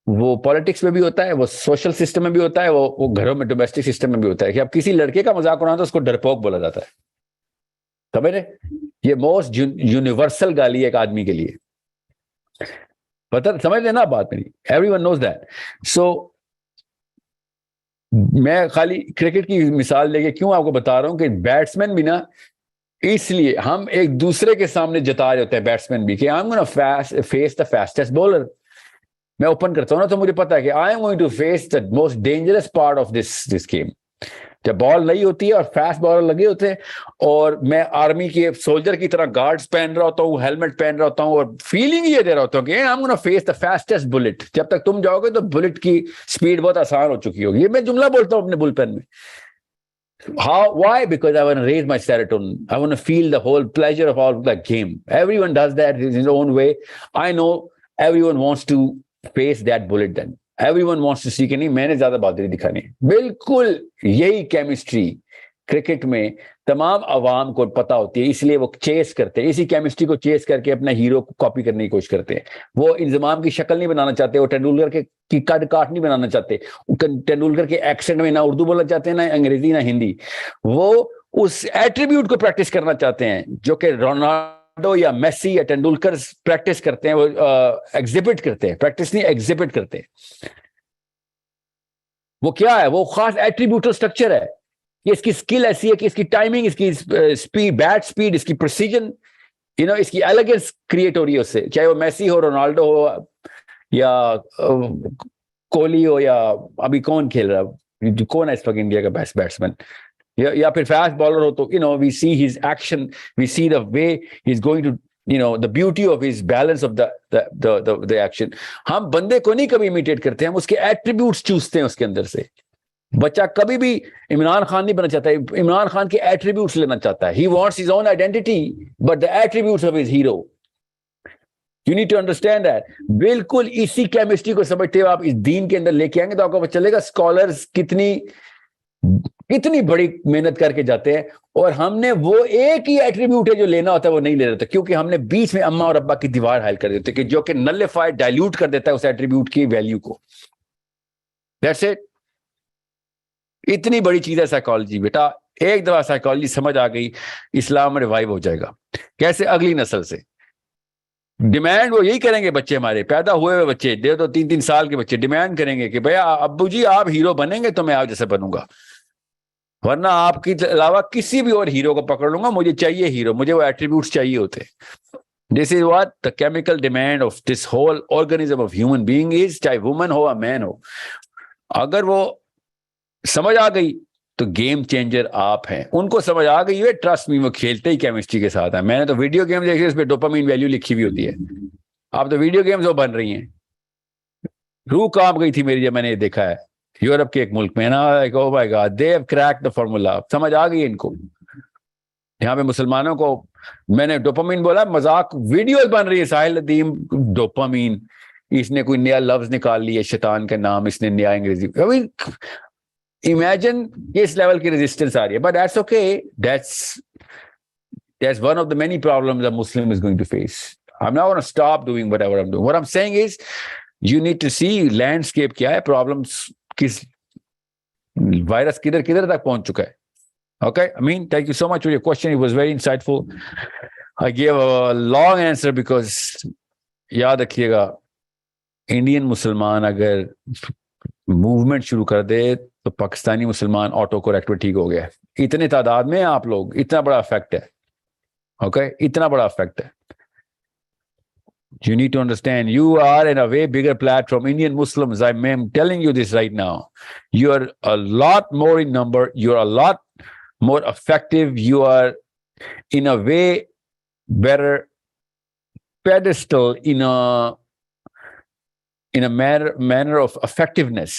وہ پالیٹکس میں بھی ہوتا ہے, وہ سوشل سسٹم میں بھی ہوتا ہے, وہ گھروں میں ڈومیسٹک سسٹم میں بھی ہوتا ہے, کہ اب کسی لڑکے کا مذاق اڑانا تو اس کو ڈرپوک بولا جاتا ہے. سمجھ رہے؟ یہ موسٹ یونیورسل گالی ہے ایک آدمی کے لیے. پتہ سمجھ لینا بات میری, ایوری ون نوز دیٹ. سو میں خالی کرکٹ کی مثال لے کے کیوں آپ کو بتا رہا ہوں کہ بیٹسمین بھی نا, اس لیے ہم ایک دوسرے کے سامنے جتا رہے ہوتے ہیں بیٹسمین بھی, کہ I am gonna face the fastest bowler. میں اوپن کرتا ہوں نا تو مجھے پتا ہے کہ I am going to face the most dangerous part of this game. جب بال نہیں ہوتی ہے اور فاسٹ بالر لگے ہوتے ہیں, اور میں آرمی کے سولجر کی طرح گارڈز پہن رہا ہوتا ہوں, ہیلمٹ پہن رہا ہوتا ہوں, اور فیلنگ یہ دے رہا ہوتا ہوں کہ I am gonna face the fastest bullet. جب تک تم جاؤ گے تو بلٹ کی سپیڈ بہت آسان ہو چکی ہوگی. یہ میں جملہ بولتا ہوں اپنے بل پین میں. How? Why? Because I want to raise my serotonin. I want to feel the whole pleasure of all the game. Everyone does that in his own way. I know everyone wants to face that bullet then. Everyone wants to see کہ نہیں میں نے زیادہ بہادری دکھانی. بالکل یہی chemistry cricket میں تمام عوام کو پتا ہوتی ہے, اس لیے وہ چیس کرتے ہیں, اسی کیمسٹری کو چیس کر کے اپنا ہیرو کو کاپی کرنے کی کوشش کرتے ہیں. وہ انضمام کی شکل نہیں بنانا چاہتے, وہ ٹینڈولکر کی قد کاٹ نہیں بنانا چاہتے, ٹینڈولکر کے ایکسنٹ میں نہ اردو بولنا چاہتے ہیں نہ انگریزی نہ ہندی. وہ اس ایٹریبیوٹ کو پریکٹس کرنا چاہتے ہیں جو کہ رونالڈو یا میسی یا ٹینڈولکر پریکٹس کرتے ہیں, وہ ایگزیبٹ کرتے ہیں, پریکٹس نہیں ایگزیبٹ کرتے ہیں. وہ کیا ہے؟ وہ خاص ایٹریبیوٹل سٹرکچر ہے کہ اس کی سکل ایسی ہے کہ اس کی ٹائمنگ, اس کی سپیڈ, بیٹ سپیڈ, اس کی پریسیجن, اس کی ایلیگنس کریٹ ہو رہی ہے اس سے, چاہے وہ میسی ہو, رونالڈو ہو, یا کوہلی ہو, یا ابھی کون کھیل رہا ہے, کون ہے اس وقت انڈیا کا بیسٹ بیٹسمین, یا پھر فاسٹ بالر ہو, تو we see his action, we see the way he is going to the beauty of his balance of the action. ہم بندے کو نہیں کبھی امیٹیٹ کرتے, ہم اس کے ایٹریبیوٹس چوستے ہیں اس کے اندر سے. بچہ کبھی بھی عمران خان نہیں بننا چاہتا, عمران خان کے ایٹریبیوٹس لینا چاہتا ہے. He wants his own identity, but the attributes of his hero. You need to understand that. بالکل اسی کیمسٹری کو سمجھتے ہو آپ اس دین کے اندر لے کے آئیں گے تو آپ کو پتہ چلے گا اسکالرز کتنی بڑی محنت کر کے جاتے ہیں, اور ہم نے وہ ایک ہی ایٹریبیوٹ ہے جو لینا ہوتا ہے وہ نہیں لے رہے, کیونکہ ہم نے بیچ میں اماں اور ابا کی دیوار حائل کر دیتے, کہ جو کہ نلیفائی ڈائلیوٹ کر دیتا ہے اس ایٹریبیوٹ کی ویلیو کو. That's it. اتنی بڑی چیز ہے سائیکالوجی بیٹا. ایک دفعہ سائیکالوجی سمجھ آ گئی, اسلام ریوائیو ہو جائے گا. کیسے؟ اگلی نسل سے ڈیمانڈ وہ یہی کریں گے. بچے ہمارے پیدا ہوئے ہوئے بچے 2-3 سال کے بچے ڈیمانڈ کریں گے کہ بھیا ابو جی آپ ہیرو بنیں گے تو میں آپ جیسے بنوں گا, ورنہ آپ کے علاوہ کسی بھی اور ہیرو کو پکڑ لوں گا, مجھے چاہیے ہیرو, مجھے وہ ایٹریبیوٹس چاہیے ہوتے. This is what the chemical demand of this whole organism of human being is, چاہے وومن ہو یا مین ہو. اگر وہ سمجھ آ گئی تو گیم چینجر آپ ہیں. ان کو سمجھ آ گئی ہے, ٹرسٹ می, وہ کھیلتے ہی کیمسٹری کے ساتھ ہیں. میں نے تو ویڈیو گیم دیکھی, اس پہ ڈوپامین ویلیو لکھی ہوئی ہوتی ہے. اب تو ویڈیو گیمز وہ بن رہی ہیں. روح کانپ گئی تھی میری جب میں نے یہ دیکھا ہے یورپ کے ایک ملک میں نا, oh my god they have cracked the formula. سمجھ آ گئی ان کو. یہاں پہ مسلمانوں کو میں نے ڈوپامین بولا, مذاق ویڈیوز بن رہی ہے. ساحل ادیم ڈوپامین, اس نے کوئی نیا لفظ نکال لیا, شیطان کا نام اس نے نیا انگریزی. امیجن کس لیول کی ریزسٹنس آ رہی ہے. But that's okay, that's one of the many problems a Muslim is going to face. I'm not going to stop doing whatever I'm doing. What I'm saying is you need to see landscape کیا ہے, problems کس virus کدھر تک پہنچ چکا ہے. Okay, I mean, thank you so much for your question. It was very insightful. I gave a long answer because یاد رکھیے گا, انڈین مسلمان اگر موومنٹ شروع کر دے تو پاکستانی مسلمان آٹو کریکٹ میں ٹھیک ہو گیا. اتنے تعداد میں آپ لوگ, اتنا بڑا افیکٹ ہے. اوکے, اتنا بڑا افیکٹ ہے. You need to understand, you are in a way bigger platform. Indian Muslims, I'm telling you this right now. You are a lot more in number. You are a lot more effective. You are in a way better pedestal in a manner of effectiveness.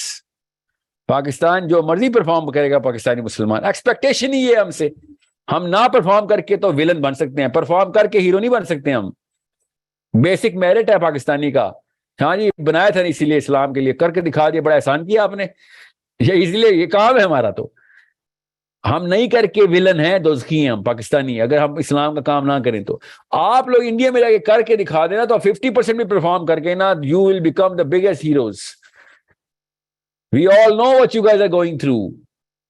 Pakistan जो मर्जी perform करेगा पाकिस्तानी मुसलमान, expectation ही है हमसे. हम ना perform करके तो विलन बन सकते हैं, परफॉर्म करके हीरो नहीं बन सकते हम. बेसिक मेरिट है पाकिस्तानी का. हाँ जी, बनाया था इसीलिए इस्लाम के लिए, करके दिखा दिया, बड़ा एहसान किया आपने, ये इसलिए ये काम है हमारा. तो हम नहीं करके विलन हैं, दोज़खी हैं हम पाकिस्तानी, अगर हम इस्लाम का काम ना करें. तो आप लोग इंडिया में जाके करके दिखा देना, तो 50% भी परफॉर्म करके ना, you will become the biggest heroes. We all know what you guys are going through.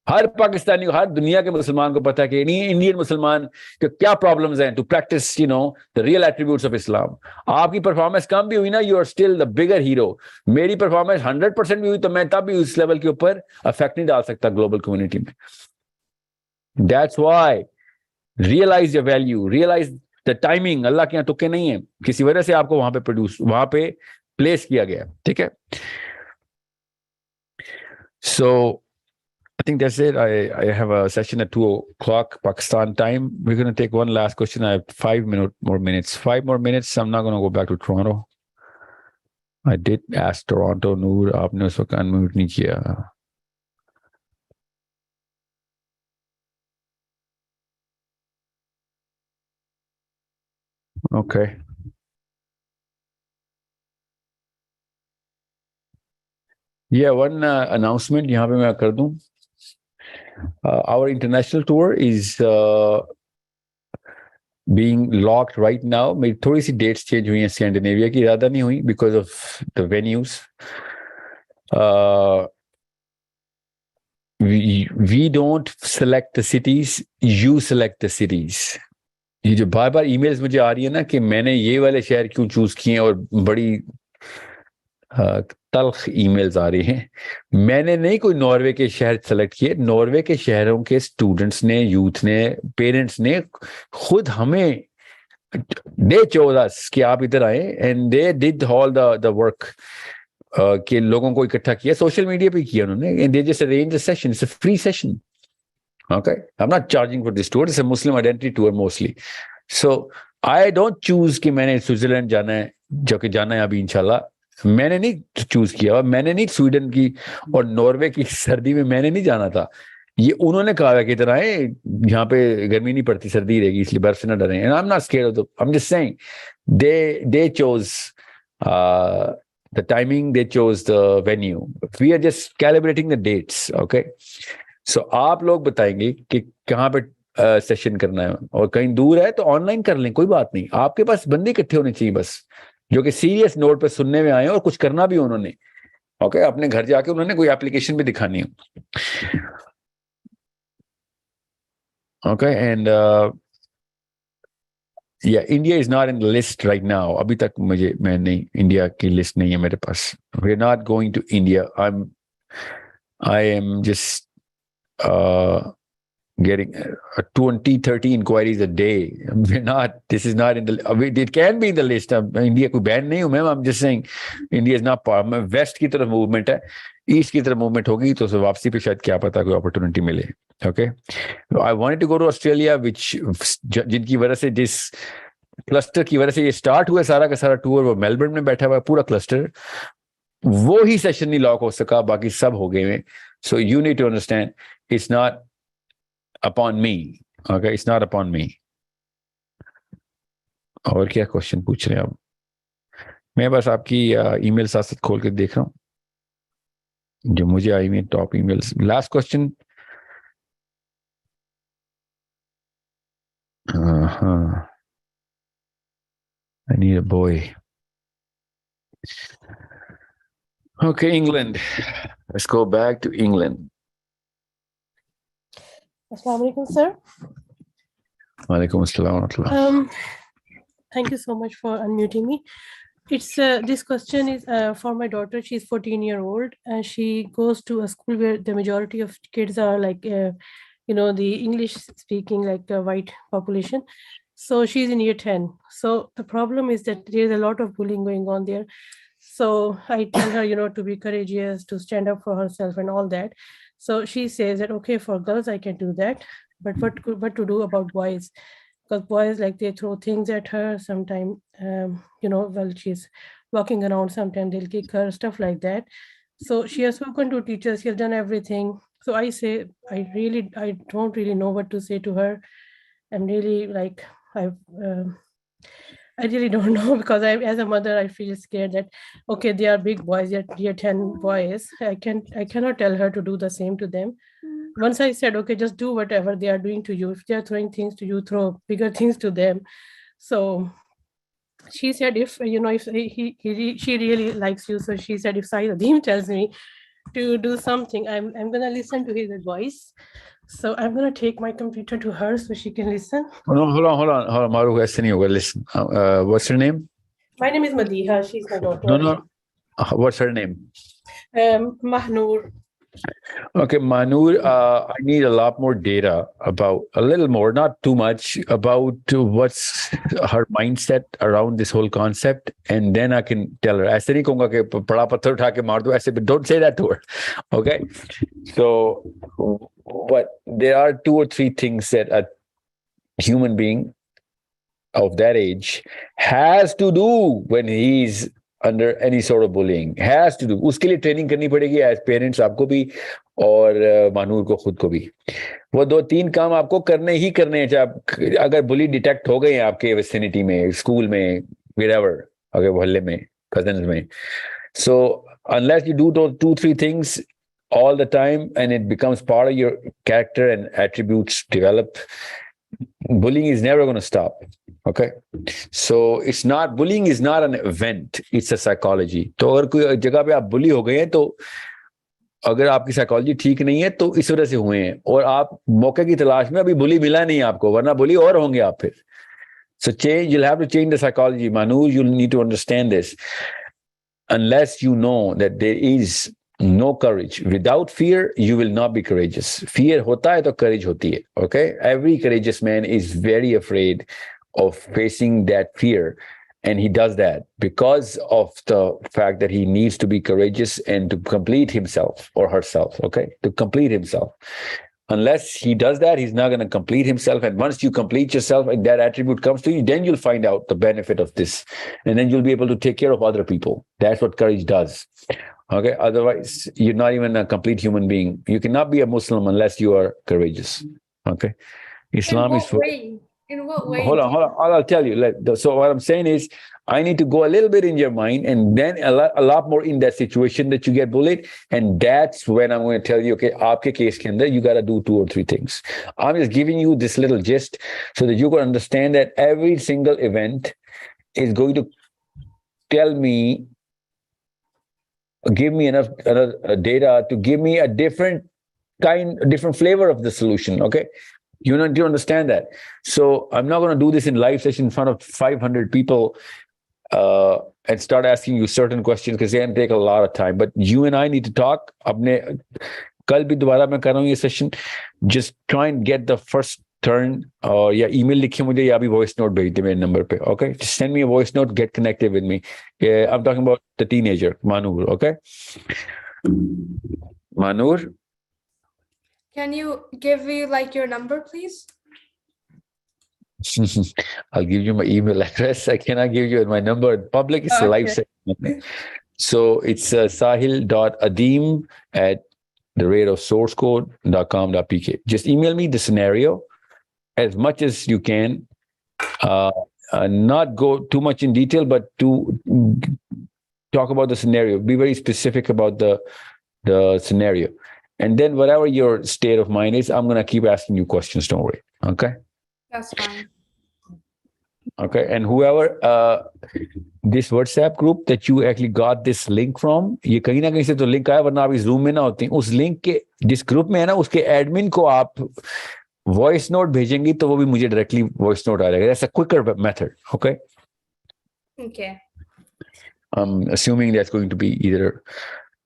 हर पाकिस्तानी को, हर दुनिया के मुसलमान को पता है कि इंडियन मुसलमान के क्या प्रॉब्लम्स हैं to practice the real attributes of Islam. आपकी परफॉर्मेंस कम भी हुई ना, you are still the bigger hero. मेरी परफॉर्मेंस 100% भी हुई तो मैं तब भी उस लेवल के ऊपर इफेक्ट नहीं डाल सकता ग्लोबल कम्युनिटी में. That's why realize your value, realize the timing. अल्लाह के यहाँ तुक्के नहीं है, किसी वजह से आपको वहां पे प्लेस किया गया. ठीक है. So I think that's it. I have a session at 2:00 Pakistan time. We're going to take one last question. I have 5 more minutes. 5 more minutes. I'm not going to go back to Toronto. I did ask Toronto. Noor, आपने उस वक्त unmute नहीं किया. Okay. Yeah, one announcement यहाँ पे मैं कर दूं. Our international tour is being locked right now. मेरी थोड़ी सी dates change हुई हैं स्कैंडिनेविया की, ज़्यादा नहीं हुई because of the venues. We don't select the cities, you select the cities. ये जो बार बार ईमेल्स मुझे आ रही है ना कि मैंने ये वाले शहर क्यों चूज किए हैं, और बड़ी तल्ख ईमेल्स आ रही हैं. मैंने नहीं कोई नॉर्वे के शहर सेलेक्ट किए. नॉर्वे के शहरों के स्टूडेंट्स ने, यूथ ने, पेरेंट्स ने खुद हमें दे चोज अस कि आप इधर आए, and they did all the work के लोगों को इकट्ठा किया, सोशल मीडिया पे किया उन्होंने, and they just arrange the session. It's a free session. Okay, I'm not charging for this tour. It's a Muslim identity tour mostly. So I don't choose कि मैंने स्विट्जरलैंड जाना है, जो कि जाना है अभी इंशाल्लाह. मैंने नहीं चूज किया. मैंने नहीं स्वीडन की और नॉर्वे की सर्दी में मैंने नहीं जाना था. ये उन्होंने कहा कि इधर आए, यहाँ पे गर्मी नहीं पड़ती, सर्दी रहेगी, इसलिए बर्फ से ना डरें. And I'm not scared of them. I'm just saying they chose the timing, they chose the venue. We are just calibrating the dates. Okay. So आप लोग बताएंगे कि कहाँ पे सेशन करना है, और कहीं दूर है तो ऑनलाइन कर लें, कोई बात नहीं. आपके पास बंदे इकट्ठे होने चाहिए बस, जो कि सीरियस नोट पे सुनने में आए और कुछ करना भी उन्होंने. ओके, अपने घर जाके उन्होंने कोई एप्लीकेशन भी दिखानी हो. ओके, एंड या India is not in the list right now. अभी तक मैं नहीं, इंडिया की लिस्ट नहीं है मेरे पास. We are not going to India. I am just getting 20-30 inquiries a day. This is not in the, it can be in the list. India कोई बैन नहीं हूं मैं. I'm just saying India is not part. West की तरफ movement है, east की तरफ movement होगी तो वापसी पे शायद क्या पता कोई अपॉर्चुनिटी मिले. Okay, I wanted to go to Australia, जिनकी वजह से, जिस क्लस्टर की वजह से ये स्टार्ट हुआ सारा का सारा टूर, वो मेलबर्न में बैठा हुआ है पूरा क्लस्टर. वो ही सेशन नहीं लॉक हो सका, बाकी सब हो गए हैं. So you need to understand, it's not upon me. Okay, it's not upon me. और क्या क्वेश्चन पूछ रहे हैं आप? मैं बस आपकी ईमेल साथ साथ खोल के देख रहा हूँ जो मुझे आई हुई top emails. Last question. I need a boy. Okay, England. Let's go back to England. Assalamu alaikum, sir. Walaikum assalam. Thank you so much for unmuting me. It's this question is for my daughter. She's 14-year-old, and she goes to a school where the majority of kids are like, the English speaking, like white population. So she's in year 10. So the problem is that there's a lot of bullying going on there. So I tell her, to be courageous, to stand up for herself and all that. So she says that, okay, for girls, I can do that. But what to do about boys? Because boys, like, they throw things at her sometimes, while she's walking around, sometimes they'll kick her, stuff like that. So she has spoken to teachers, she has done everything. So I say, I don't really know what to say to her. I'm really like, I really don't know, because as a mother, I feel scared that, okay, they are big boys, they're 10 boys. I cannot tell her to do the same to them. Once I said, okay, just do whatever they are doing to you. If they are throwing things to you, throw bigger things to them. So she said, if she really likes you, so she said, if Sahil Adeem tells me to do something, I'm gonna listen to his advice. So I'm gonna take my computer to her so she can listen. Oh, no, hold on, Maru. Listen. What's her name? My name is Madiha. She's my daughter. No. What's her name? Mahnoor. Okay, Manur, I need a lot more data about, a little more, not too much, about what's her mindset around this whole concept, and then I can tell her. ऐसे नहीं कहूँगा कि बड़ा पत्थर उठा के मार दो ऐसे, but don't say that to her. Okay, so but there are 2 or 3 things that a human being of that age has to do when he's under any sort of bullying. Has to do. उसके लिए training करनी पड़ेगी as parents, आपको भी और मानूर को खुद को भी. वो 2-3 काम आपको करने ही करने हैं. चाहे अगर बुली डिटेक्ट हो गए हैं आपके विसिनिटी में, स्कूल में, wherever, अगर मोहल्ले में, cousins में. So unless you do those 2-3 things all the time and it becomes part of your character and attributes develop, bullying is never going to stop. Okay, so bullying is not an event, it's a psychology. तो अगर कोई जगह पे आप बुली हो गए हैं, तो अगर आपकी साइकोलॉजी ठीक नहीं है तो इस वजह से हुए हैं, और आप मौके की तलाश में, अभी बुली मिला नहीं आपको, वरना बुली और होंगे आप फिर. So you'll have to change the psychology. Manu, you'll need to understand this. Unless you know that there is no courage. Without fear, you will not be courageous. Fear hota hai to courage hoti hai. Okay? Every courageous man is very afraid of facing that fear. And he does that because of the fact that he needs to be courageous and to complete himself or herself. Okay? To complete himself. Unless he does that, he's not going to complete himself. And once you complete yourself and that attribute comes to you, then you'll find out the benefit of this. And then you'll be able to take care of other people. That's what courage does. Okay, otherwise you're not even a complete human being. You cannot be a Muslim unless you are courageous. Okay, Islam is for. In what way? Hold on. I'll tell you. So what I'm saying is, I need to go a little bit in your mind, and then a lot more in that situation that you get bullied, and that's when I'm going to tell you, okay, aapke case ke andar, you got to do 2 or 3 things. I'm just giving you this little gist so that you can understand that every single event is going to tell me. Give me enough data to give me a different flavor of the solution. Okay, you need to understand that. So I'm not going to do this in live session in front of 500 people and start asking you certain questions because they can take a lot of time. But you and I need to talk. कल भी दोबारा मैं कर रहा हूँ ये session. Just try and get the first turn, or या email लिखिए मुझे, या भी voice note भेज दे मेरे number पे. Okay, just send me a voice note. Get connected with me. I'm talking about the teenager Manur. Okay, Manur. Can you give me like your number, please? I'll give you my email address. I cannot give you my number in public. It's a live session. So it's sahil.adeem@sourcecode.com.pk. Just email me the scenario as much as you can. Not go too much in detail, but to talk about the scenario. Be very specific about the scenario. And then whatever your state of mind is, I'm going to keep asking you questions. Don't worry. Okay? That's fine. Okay. And whoever, this WhatsApp group that you actually got this link from, ये कहीं ना कहीं से तो link आया, वरना आप इस Zoom में ना होती. उस link के जिस group में है ना, उसके admin को आप voice note भेजेंगी तो वो भी मुझे directly voice note आ जाएगा. That's a quicker method. Okay? Okay. I'm assuming that's going to be either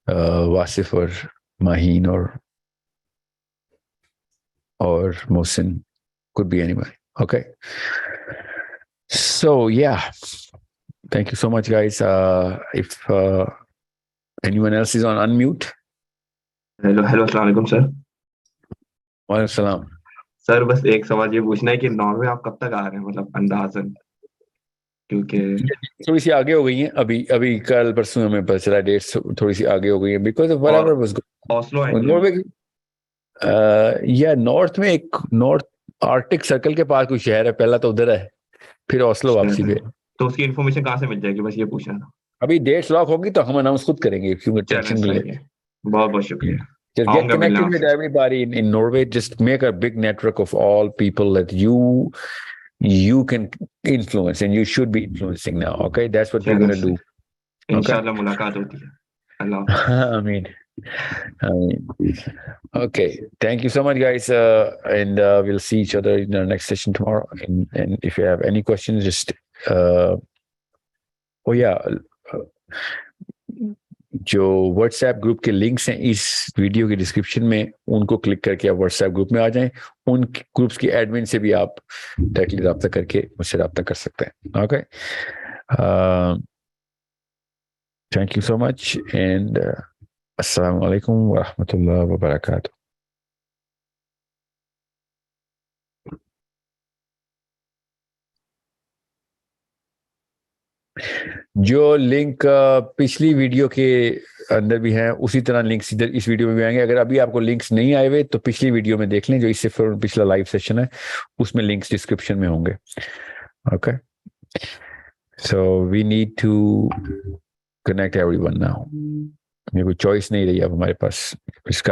Wasif or Maheen or Mohsin. Could be anybody. Okay. So yeah, thank you so much, guys. If anyone else is on unmute. Hello अस्सलाम वालेकुम sir. वालेकुम सलाम। Sir बस एक सवाल ये पूछना है कि नॉर्वे आप कब तक आ रहे हैं, मतलब अंदाजन, क्योंकि थोड़ी सी आगे हो गई है, अभी अभी कल परसों हमें पता चला, डेट्स थोड़ी सी आगे हो गई है because of whatever was Oslo आएंगे। नॉर्वे या नॉर्थ में एक नॉर्थ आर्कटिक सर्कल के पास कोई शहर है, पहला तो उधर है, फिर ऑस्लो वापसी पे। तो उसकी इन्फॉर्मेशन कहाँ से मिल जाएगी, बस ये पूछना था। अभी डेट्स लॉक होगी तो हम अनाउंस खुद करेंगे, क्योंकि टेंशन के लिए। बहुत बहुत शुक्रिया। Just get connected with everybody in Norway. Just make a big network of all people that you can influence and you should be influencing now. Okay, that's what we're gonna do. इंशाल्लाह मुलाकात होती है। अल्लाह। I mean, okay. Thank you so much, guys, and we'll see each other in our next session tomorrow. And if you have any questions, just जो WhatsApp group के links हैं इस video के description में, उनको क्लिक करके आप WhatsApp group में आ जाएं। उन ग्रुप्स की एडमिन से भी आप डायरेक्टली रब्ता करके मुझसे रब्ता कर सकते हैं। Okay, thank you so much and अस्सलाम वालेकुम व रहमतुल्लाहि व बरकातहू। जो लिंक पिछली वीडियो के अंदर भी है, उसी तरह लिंक्स इधर इस वीडियो में भी आएंगे। अगर अभी आपको लिंक्स नहीं आए हुए तो पिछली वीडियो में देख लें, जो इससे फिर पिछला लाइव सेशन है, उसमें लिंक्स डिस्क्रिप्शन में होंगे। Okay, so we need to connect everyone now. मेरे को चॉइस नहीं रही अब हमारे पास इसका।